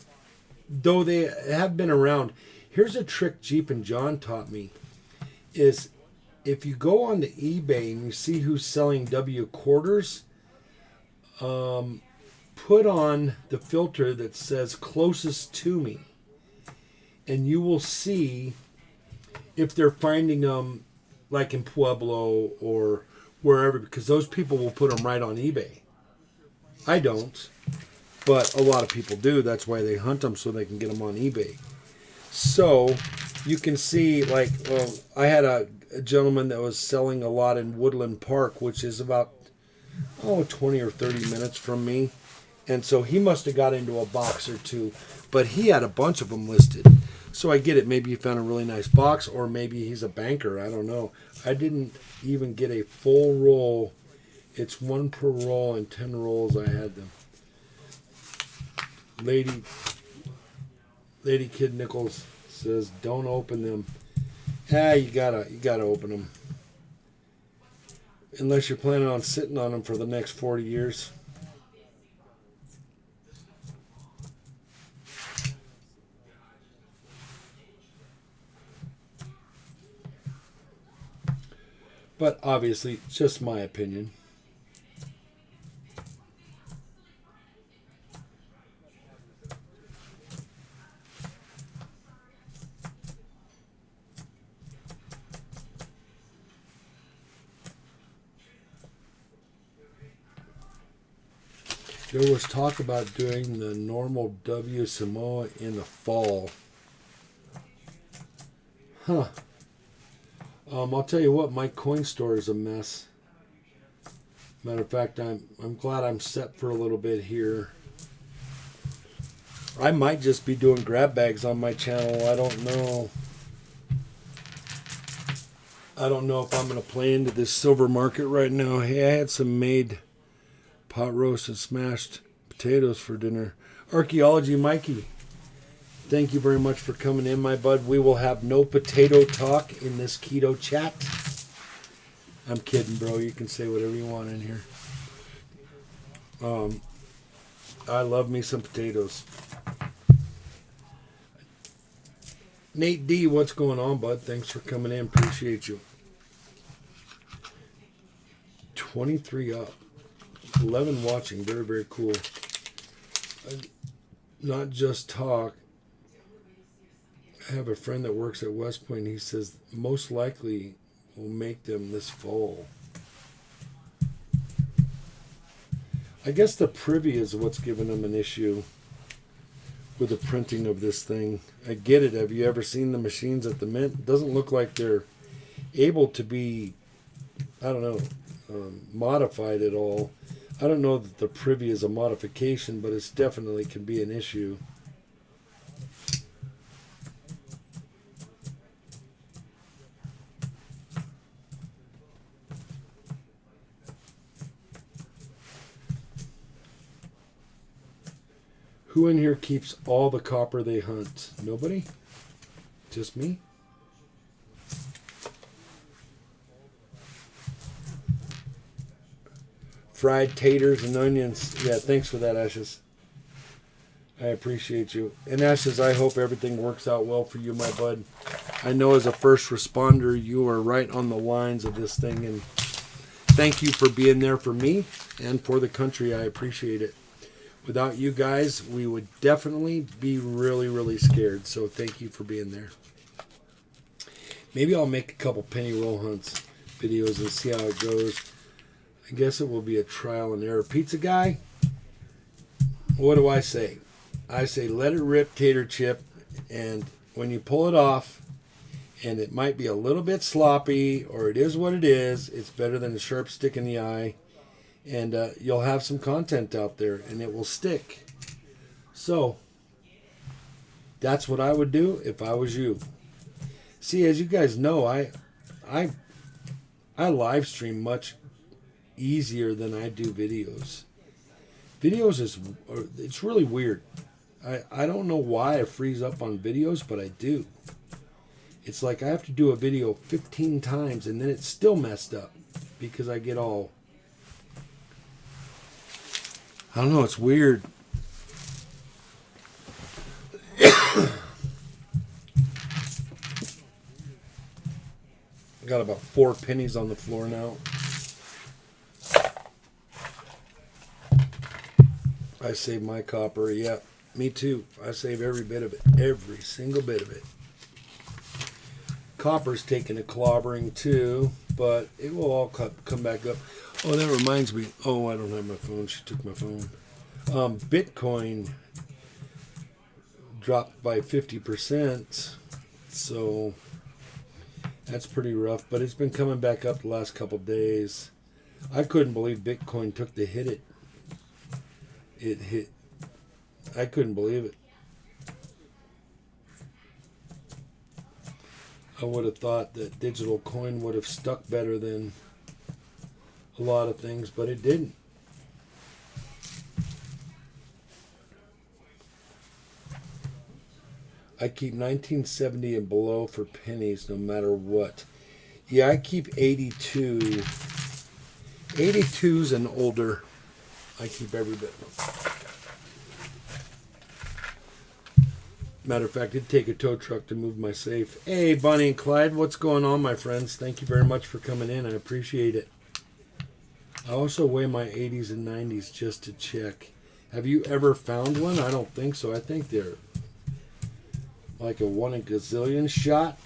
though they have been around. Here's a trick Jeep and John taught me, is if you go on to eBay and you see who's selling W quarters, put on the filter that says closest to me, and you will see if they're finding them like in Pueblo or wherever, because those people will put them right on eBay. I don't, but a lot of people do. That's why they hunt them, so they can get them on eBay. So you can see, like, I had a gentleman that was selling a lot in Woodland Park, which is about 20 or 30 minutes from me. And so he must have got into a box or two, but he had a bunch of them listed. So I get it. Maybe he found a really nice box, or maybe he's a banker. I don't know. I didn't even get a full roll. It's 1 per roll, and 10 rolls I had them. Lady Kid Nichols says, don't open them. You gotta open them. Unless you're planning on sitting on them for the next 40 years. But obviously, it's just my opinion. There was talk about doing the normal W Samoa in the fall. Huh. I'll tell you what, my coin store is a mess. Matter of fact, I'm glad I'm set for a little bit here. I might just be doing grab bags on my channel. I don't know. I don't know if I'm going to play into this silver market right now. Hey, I had some made pot roast and smashed potatoes for dinner. Archaeology Mikey, thank you very much for coming in, my bud. We will have no potato talk in this keto chat. I'm kidding, bro. You can say whatever you want in here. I love me some potatoes. Nate D, what's going on, bud? Thanks for coming in. Appreciate you. 23 up. 11 watching. Very, very cool. Not just talk. I have a friend that works at West Point. He says most likely we'll make them this fall. I guess the privy is what's giving them an issue with the printing of this thing. I get it. Have you ever seen the machines at the Mint? It doesn't look like they're able to be, I don't know, modified at all. I don't know that the privy is a modification, but it definitely can be an issue. Who in here keeps all the copper they hunt? Nobody? Just me? Fried taters and onions. Yeah, thanks for that, Ashes. I appreciate you. And Ashes, I hope everything works out well for you, my bud. I know as a first responder, you are right on the lines of this thing. And thank you for being there for me and for the country. I appreciate it. Without you guys, we would definitely be really, really scared. So thank you for being there. Maybe I'll make a couple penny roll hunts videos and see how it goes. I guess it will be a trial and error. Pizza guy, what do I say? I say let it rip, tater chip, and when you pull it off, and it might be a little bit sloppy, or it is what it is, it's better than a sharp stick in the eye, and you'll have some content out there, and it will stick. So, that's what I would do if I was you. See, as you guys know, I live stream much easier than I do videos. Videos it's really weird. I don't know why I freeze up on videos, but I do. It's like I have to do a video 15 times and then it's still messed up because I get all, I don't know, it's weird. I got about 4 pennies on the floor now. I save my copper, yeah. Me too. I save every bit of it. Every single bit of it. Copper's taking a clobbering too, but it will all come back up. Oh, that reminds me. Oh, I don't have my phone. She took my phone. Bitcoin dropped by 50%. So that's pretty rough, but it's been coming back up the last couple days. I couldn't believe Bitcoin took the hit it hit. I couldn't believe it. I would have thought that digital coin would have stuck better than a lot of things, but it didn't. I keep 1970 and below for pennies no matter what. Yeah, I keep 82. 82s and older. I keep every bit. Matter of fact, it'd take a tow truck to move my safe. Hey, Bonnie and Clyde, what's going on, my friends? Thank you very much for coming in. I appreciate it. I also weigh my 80s and 90s just to check. Have you ever found one? I don't think so. I think they're like a 1 in a gazillion shot.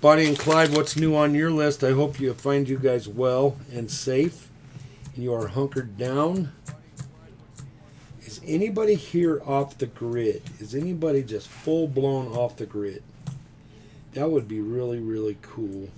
Bonnie and Clyde, what's new on your list? I hope you find you guys well and safe. You are hunkered down. Is anybody here off the grid? Is anybody just full blown off the grid? That would be really, really cool.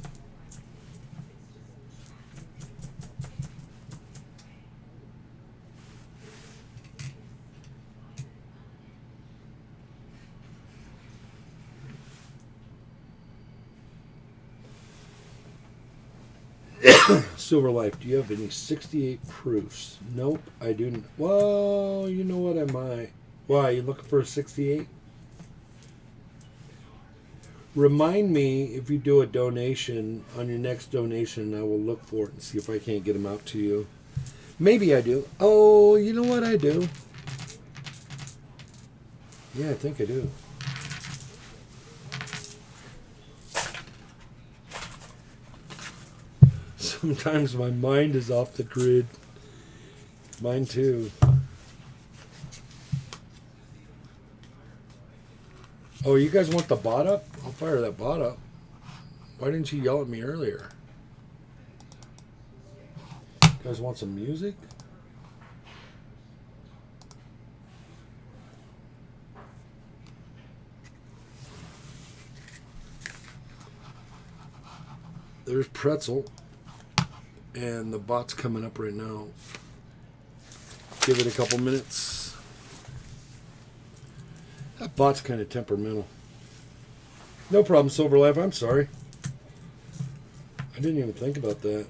Silver Life, do you have any 68 proofs? Nope, I do not. Well, you know what, I might. Why, you looking for a 68? Remind me if you do a donation on your next donation, I will look for it and see if I can't get them out to you. Maybe I do. Oh, you know what I do? Yeah, I think I do. Sometimes my mind is off the grid. Mine too. Oh, you guys want the bot up? I'll fire that bot up. Why didn't you yell at me earlier? You guys want some music? There's Pretzel. And the bot's coming up right now. Give it a couple minutes. That bot's kind of temperamental. No problem, Silver Life. I'm sorry. I didn't even think about that.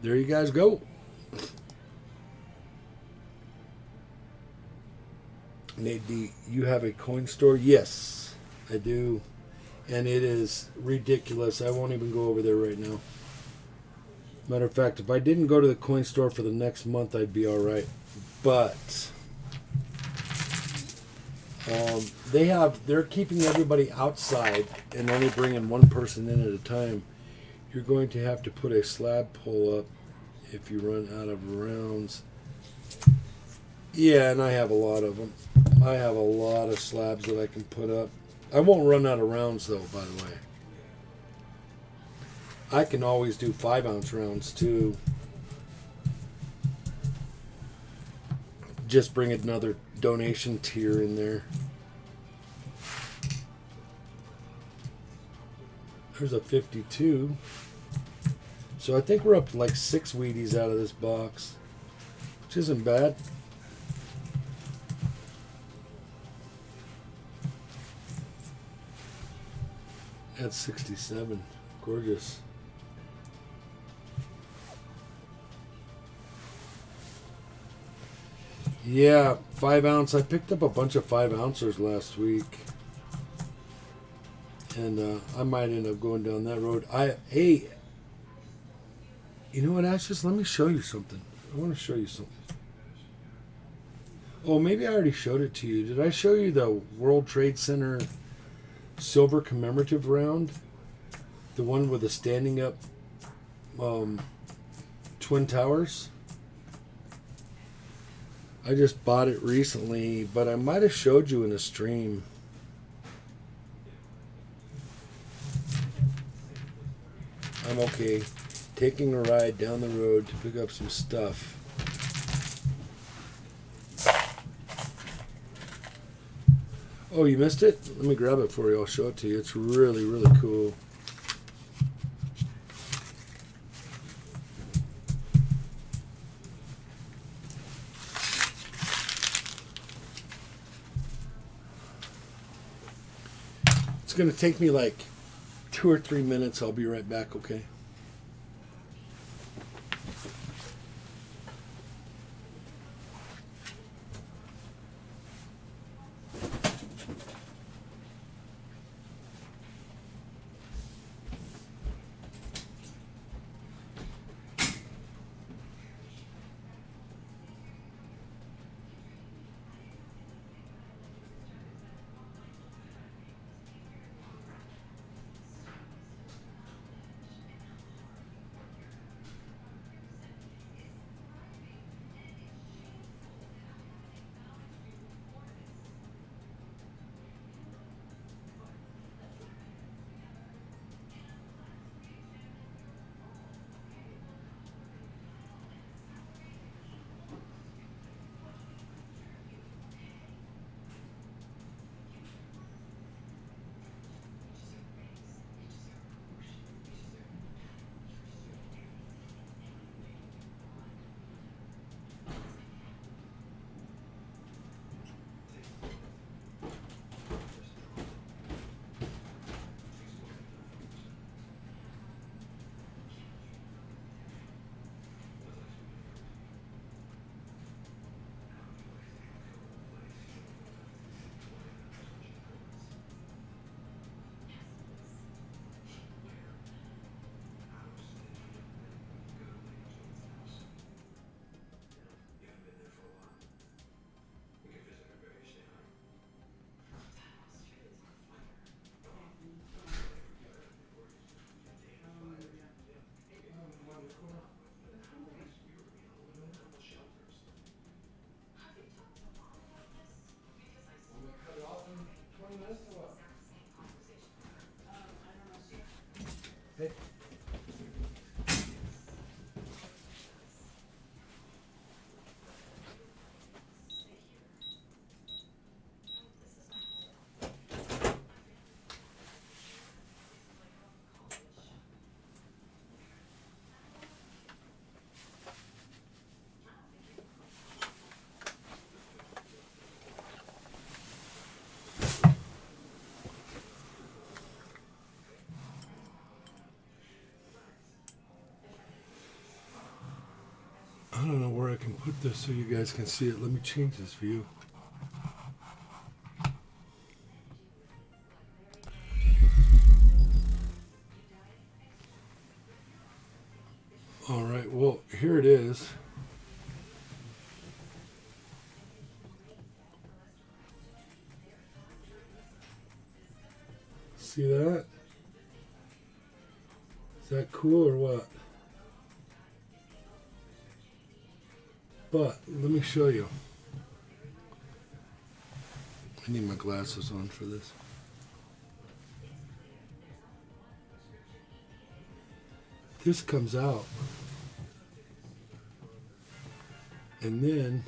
There you guys go. Nate D, you have a coin store? Yes, I do. And it is ridiculous. I won't even go over there right now. Matter of fact, if I didn't go to the coin store for the next month, I'd be all right. But they're keeping everybody outside and only bringing one person in at a time. You're going to have to put a slab pull up if you run out of rounds. Yeah, and I have a lot of them. I have a lot of slabs that I can put up. I won't run out of rounds, though, by the way. I can always do 5-ounce rounds, too. Just bring another donation tier in there. There's a 52. So I think we're up to like 6 Wheaties out of this box, which isn't bad. That's 67. Gorgeous. Yeah, 5-ounce. I picked up a bunch of 5-ouncers last week. And I might end up going down that road. Hey, you know what, Ashes? Let me show you something. I want to show you something. Oh, maybe I already showed it to you. Did I show you the World Trade Center silver commemorative round? The one with the standing up Twin Towers? I just bought it recently, but I might have showed you in a stream. I'm okay. Taking a ride down the road to pick up some stuff. Oh, you missed it? Let me grab it for you. I'll show it to you. It's really, really cool. It's going to take me like 2 or 3 minutes. I'll be right back, okay? don't know where I can put this so you guys can see it. Let me change this view. All right, well, here it is. See that? Is that cool or what? But let me show you. I need my glasses on for this. This comes out. And then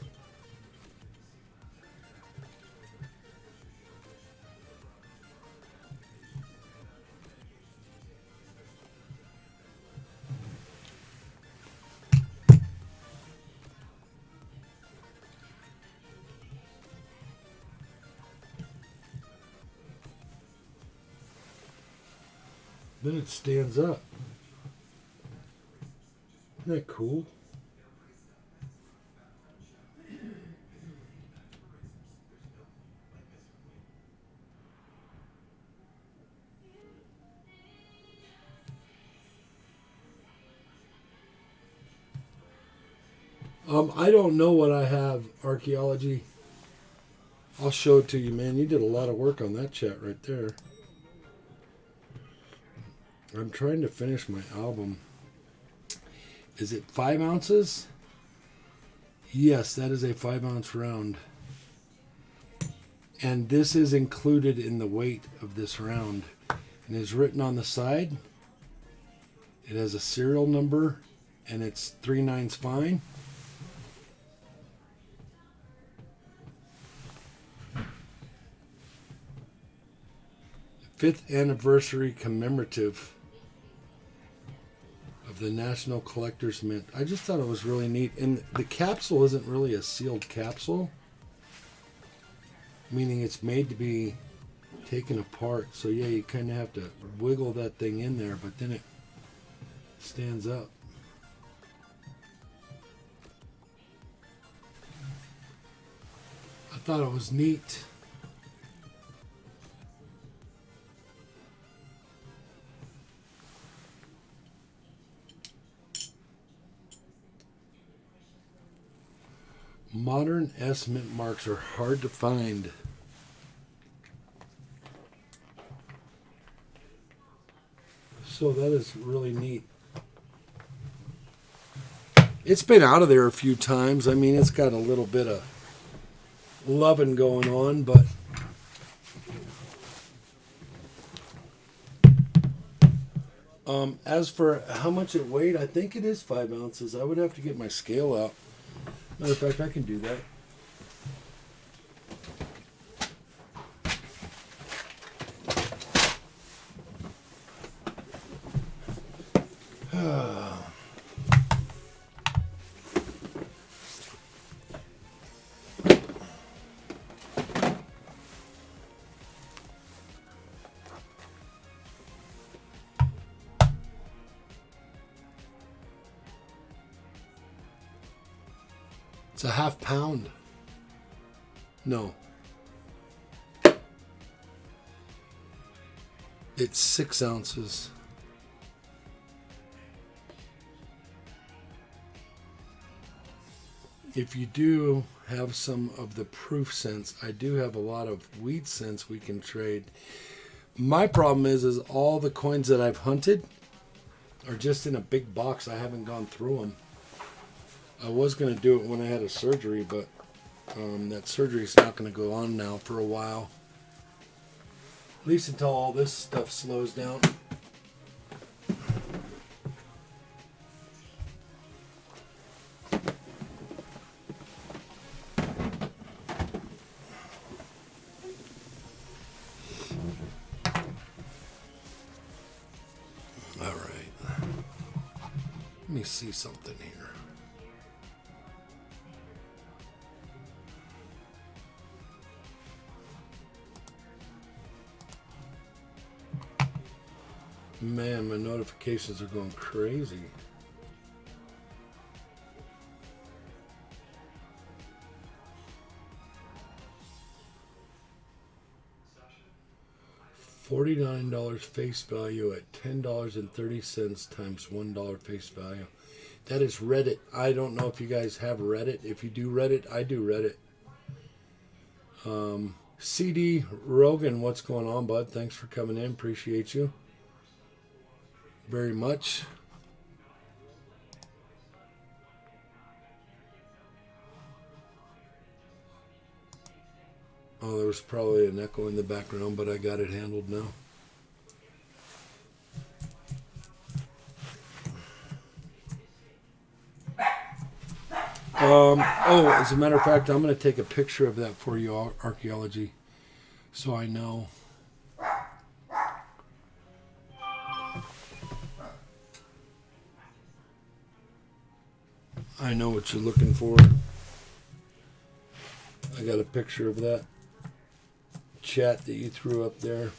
it stands up. Isn't that cool? I don't know what I have, archaeology. I'll show it to you, man. You did a lot of work on that chat right there. I'm trying to finish my album. Is it 5 ounces? Yes, that is a 5-ounce round. And this is included in the weight of this round. And it's written on the side. It has a serial number, and it's 3/9 fine. Fifth anniversary commemorative of the National Collector's Mint. I just thought it was really neat. And the capsule isn't really a sealed capsule, meaning it's made to be taken apart. So yeah, you kind of have to wiggle that thing in there, but then it stands up. I thought it was neat. Modern S mint marks are hard to find. So that is really neat. It's been out of there a few times. I mean, it's got a little bit of loving going on, but as for how much it weighed, I think it is 5 ounces. I would have to get my scale out. Matter of fact, I can do that. It's a half pound. No. It's 6 ounces. If you do have some of the proof scents, I do have a lot of weed scents we can trade. My problem is all the coins that I've hunted are just in a big box. I haven't gone through them. I was going to do it when I had a surgery, but that surgery is not going to go on now for a while. At least until all this stuff slows down. All right. Let me see something here. Man, my notifications are going crazy. $49 face value at $10.30 times $1 face value. That is Reddit. I don't know if you guys have Reddit. If you do Reddit, I do Reddit. CD Rogan, what's going on, bud? Thanks for coming in. Appreciate you very much. Oh, there was probably an echo in the background, but I got it handled now. As a matter of fact, I'm going to take a picture of that for you, archaeology, so I know. I know what you're looking for. I got a picture of that chat that you threw up there.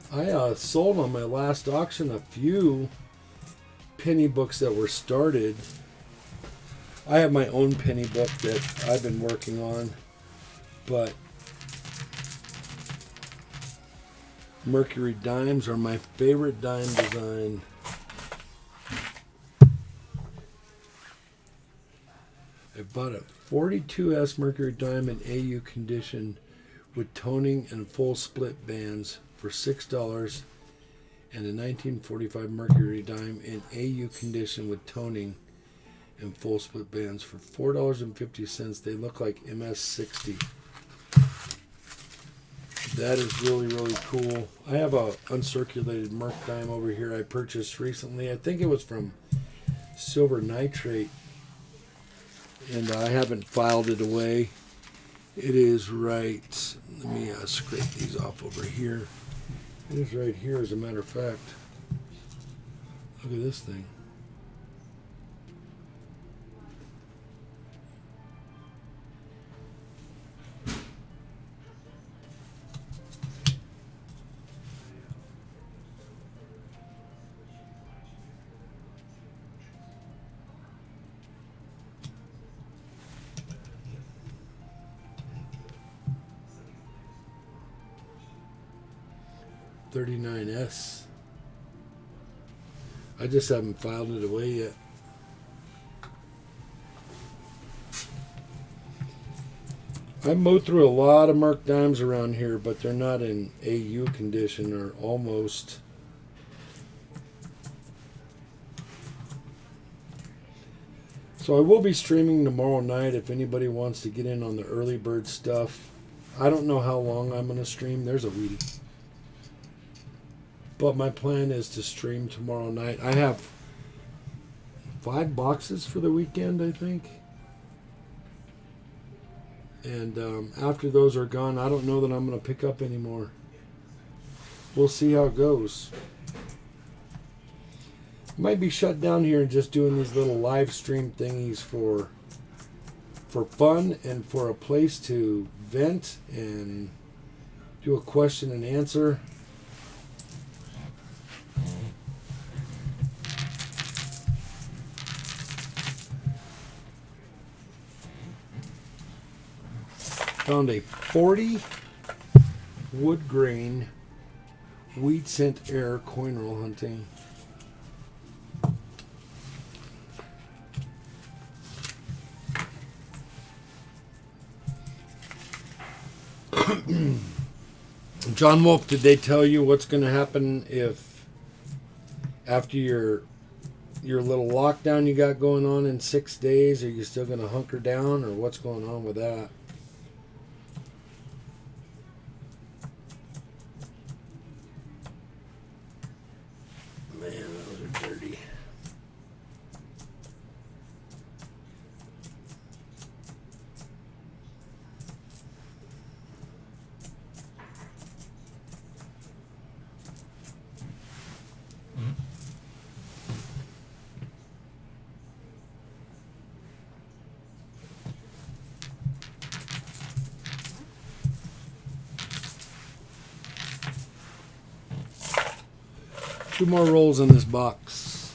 I sold on my last auction a few penny books that were started. I have my own penny book that I've been working on, but Mercury dimes are my favorite dime design. I bought a 42S Mercury dime in AU condition with toning and full split bands for $6, and a 1945 Mercury dime in AU condition with toning and full split bands for $4.50. They look like MS-60. That is really, really cool. I have a uncirculated Merc dime over here I purchased recently. I think it was from Silver Nitrate, and I haven't filed it away. It is right. Let me scrape these off over here. It is right here, as a matter of fact. Look at this thing. $39S. I just haven't filed it away yet. I mowed through a lot of Merc dimes around here, but they're not in AU condition, or almost. So I will be streaming tomorrow night if anybody wants to get in on the early bird stuff. I don't know how long I'm going to stream. There's a weedy. But my plan is to stream tomorrow night. I have 5 boxes for the weekend, I think. And after those are gone, I don't know that I'm going to pick up anymore. We'll see how it goes. Might be shut down here and just doing these little live stream thingies for fun and for a place to vent and do a question and answer. Found a 40 wood grain wheat cent air coin roll hunting. John Wolf, did they tell you what's going to happen if after your little lockdown you got going on in 6 days? Are you still going to hunker down, or what's going on with that? Man, those are dirty. 2 more rolls in this box.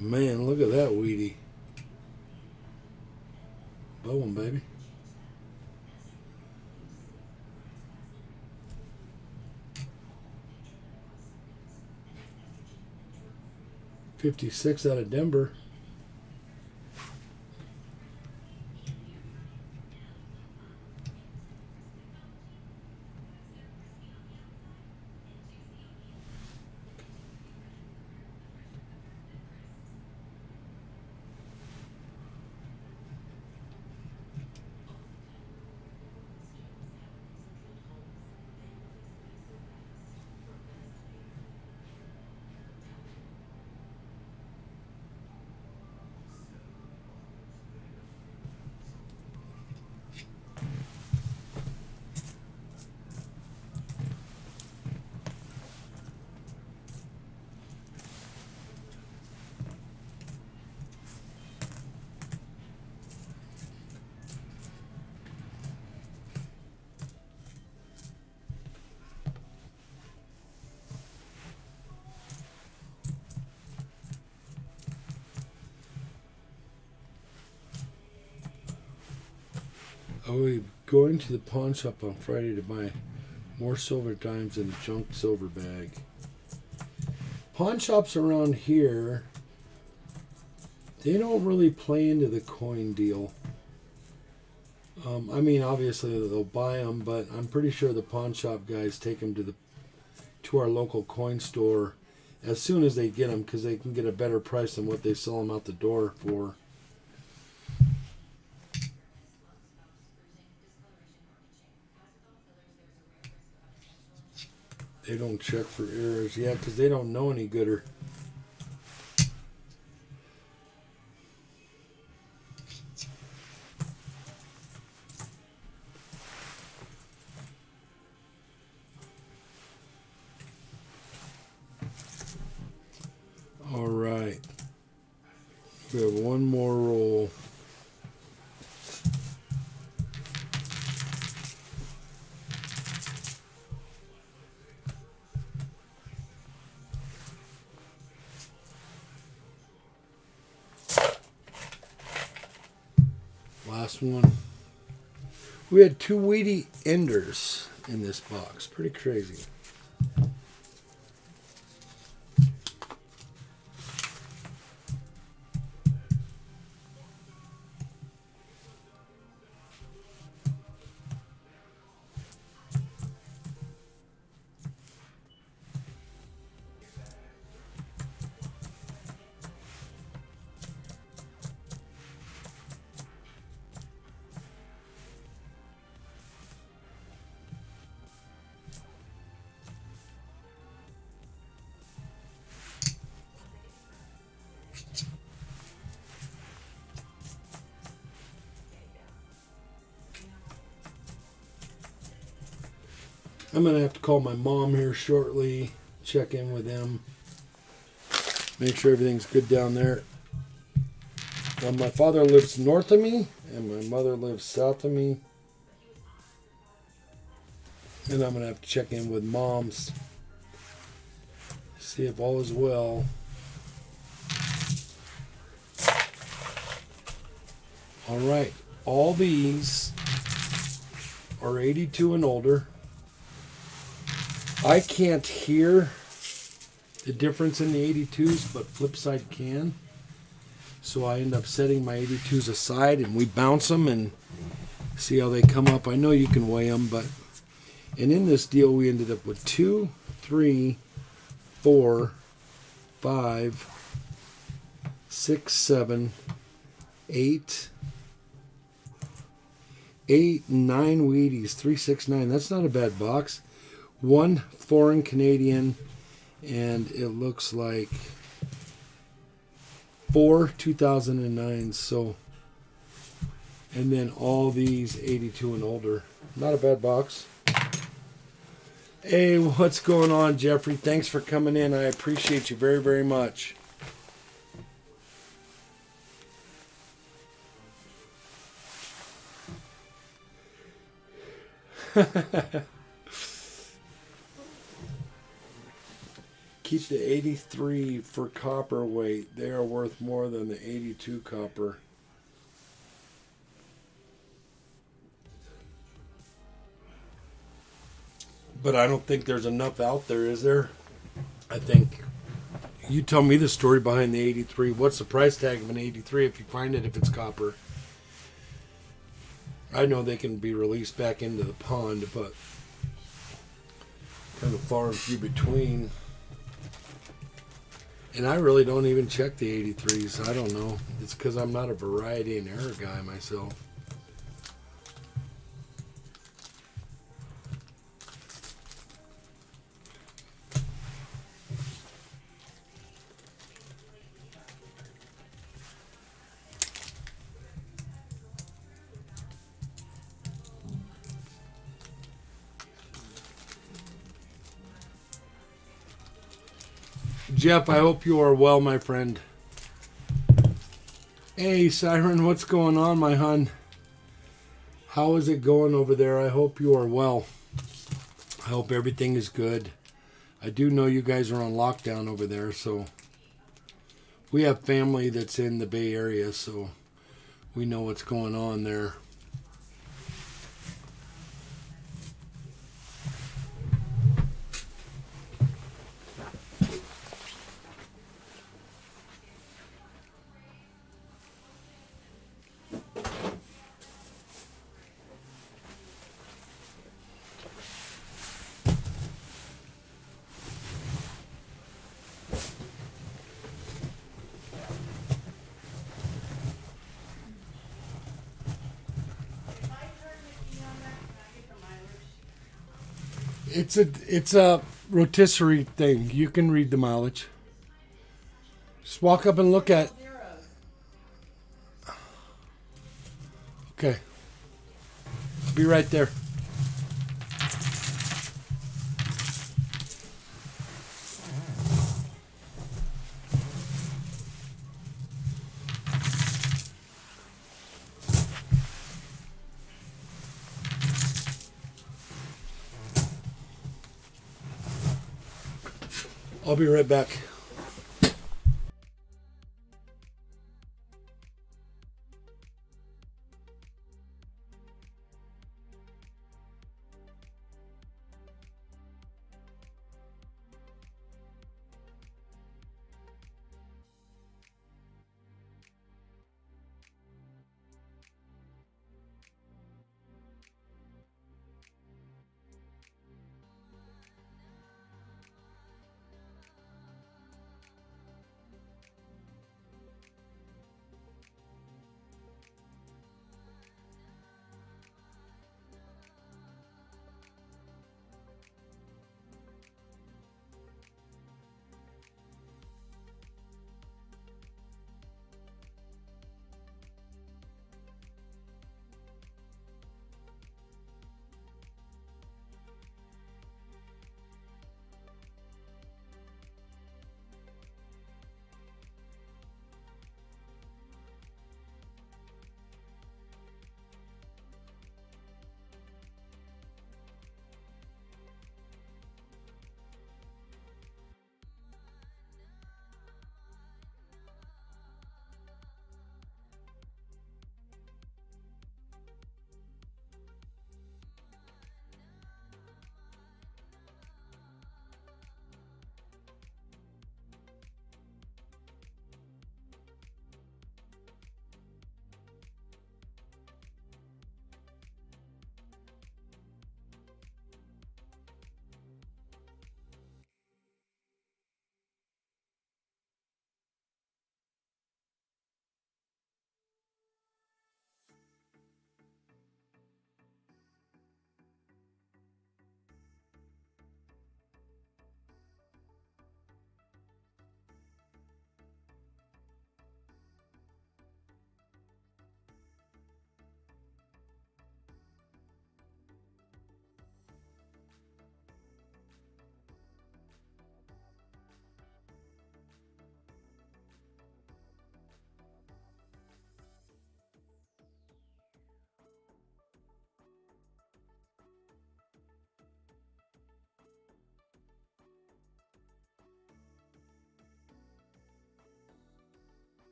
Man, look at that Wheatie. Boom, baby. $56 out of Denver. I'm going to the pawn shop on Friday to buy more silver dimes in a junk silver bag. Pawn shops around here, they don't really play into the coin deal. I mean, obviously they'll buy them, but I'm pretty sure the pawn shop guys take them to our local coin store as soon as they get them, because they can get a better price than what they sell them out the door for. They don't check for errors yet because they don't know any gooder. All right. We have one more roll. Last one. We had 2 Wheatie enders in this box. Pretty crazy. I'm going to have to call my mom here shortly, check in with them, make sure everything's good down there. My father lives north of me, and my mother lives south of me. And I'm going to have to check in with Mom's, see if all is well. All right, all these are 82 and older. I can't hear the difference in the 82s, but Flipside can. So I end up setting my 82s aside, and we bounce them and see how they come up. I know you can weigh them, but... And in this deal, we ended up with 2, 3, 4, 5, 6, 7, 8, 9 Wheaties, 369. That's not a bad box. 1 foreign Canadian, and it looks like 4 2009. So And then all these 82 and older. Not a bad box. Hey, what's going on, Jeffrey? Thanks for coming in. I appreciate you very, very much. Keep the 83 for copper weight. They are worth more than the 82 copper. But I don't think there's enough out there, is there? I think you tell me the story behind the 83. What's the price tag of an 83 if you find it, if it's copper? I know they can be released back into the pond, but kind of far and few between. And I really don't even check the 83s. I don't know. It's because I'm not a variety and error guy myself. Jeff, I hope you are well, my friend. Hey, Siren, what's going on, my hun? How is it going over there? I hope you are well. I hope everything is good. I do know you guys are on lockdown over there, so we have family that's in the Bay Area, so we know what's going on there. It's a rotisserie thing. You can read the mileage. Just walk up and look at. Okay. Be right there. I'll be right back.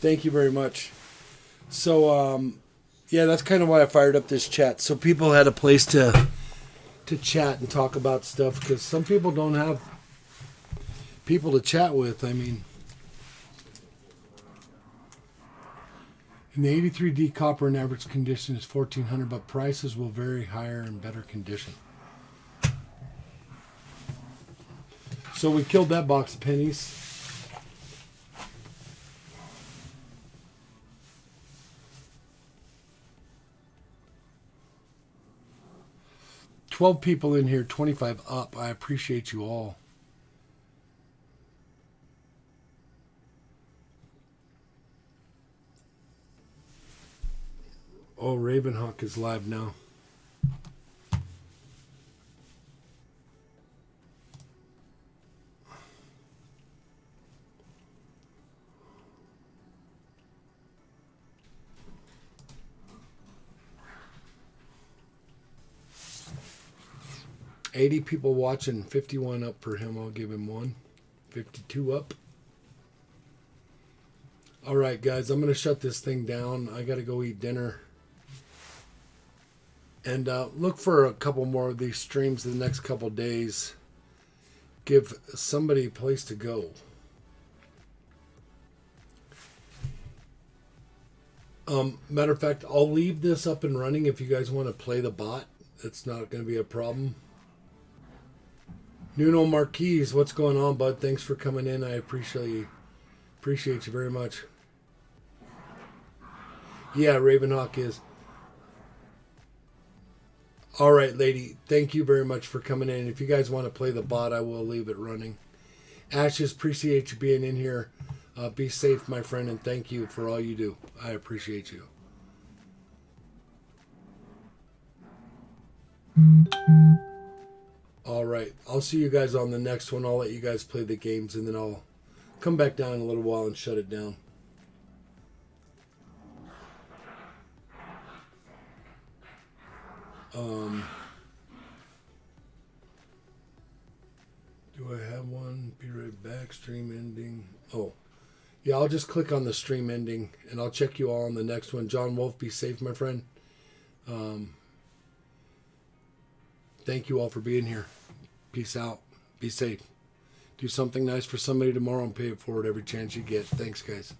Thank you very much. So, yeah, that's kind of why I fired up this chat. So people had a place to chat and talk about stuff, because some people don't have people to chat with. I mean, in the 83D copper in average condition is 1400, but prices will vary higher in better condition. So we killed that box of pennies. $12 people in here, 25 up. I appreciate you all. Oh, Ravenhawk is live now. $80 people watching, 51 up for him. I'll give him one. 52 up. All right, guys, I'm going to shut this thing down. I got to go eat dinner. And look for a couple more of these streams the next couple days. Give somebody a place to go. Matter of fact, I'll leave this up and running if you guys want to play the bot. It's not going to be a problem. Nuno Marquez, what's going on, bud? Thanks for coming in. I appreciate you very much. Yeah, Ravenhawk is. All right, lady. Thank you very much for coming in. If you guys want to play the bot, I will leave it running. Ashes, appreciate you being in here. Be safe, my friend, and thank you for all you do. I appreciate you. All right. I'll see you guys on the next one. I'll let you guys play the games, and then I'll come back down in a little while and shut it down. Do I have one? Be right back. Stream ending. Oh, yeah, I'll just click on the stream ending, and I'll check you all on the next one. John Wolf, be safe, my friend. Thank you all for being here. Peace out. Be safe. Do something nice for somebody tomorrow and pay it forward every chance you get. Thanks, guys.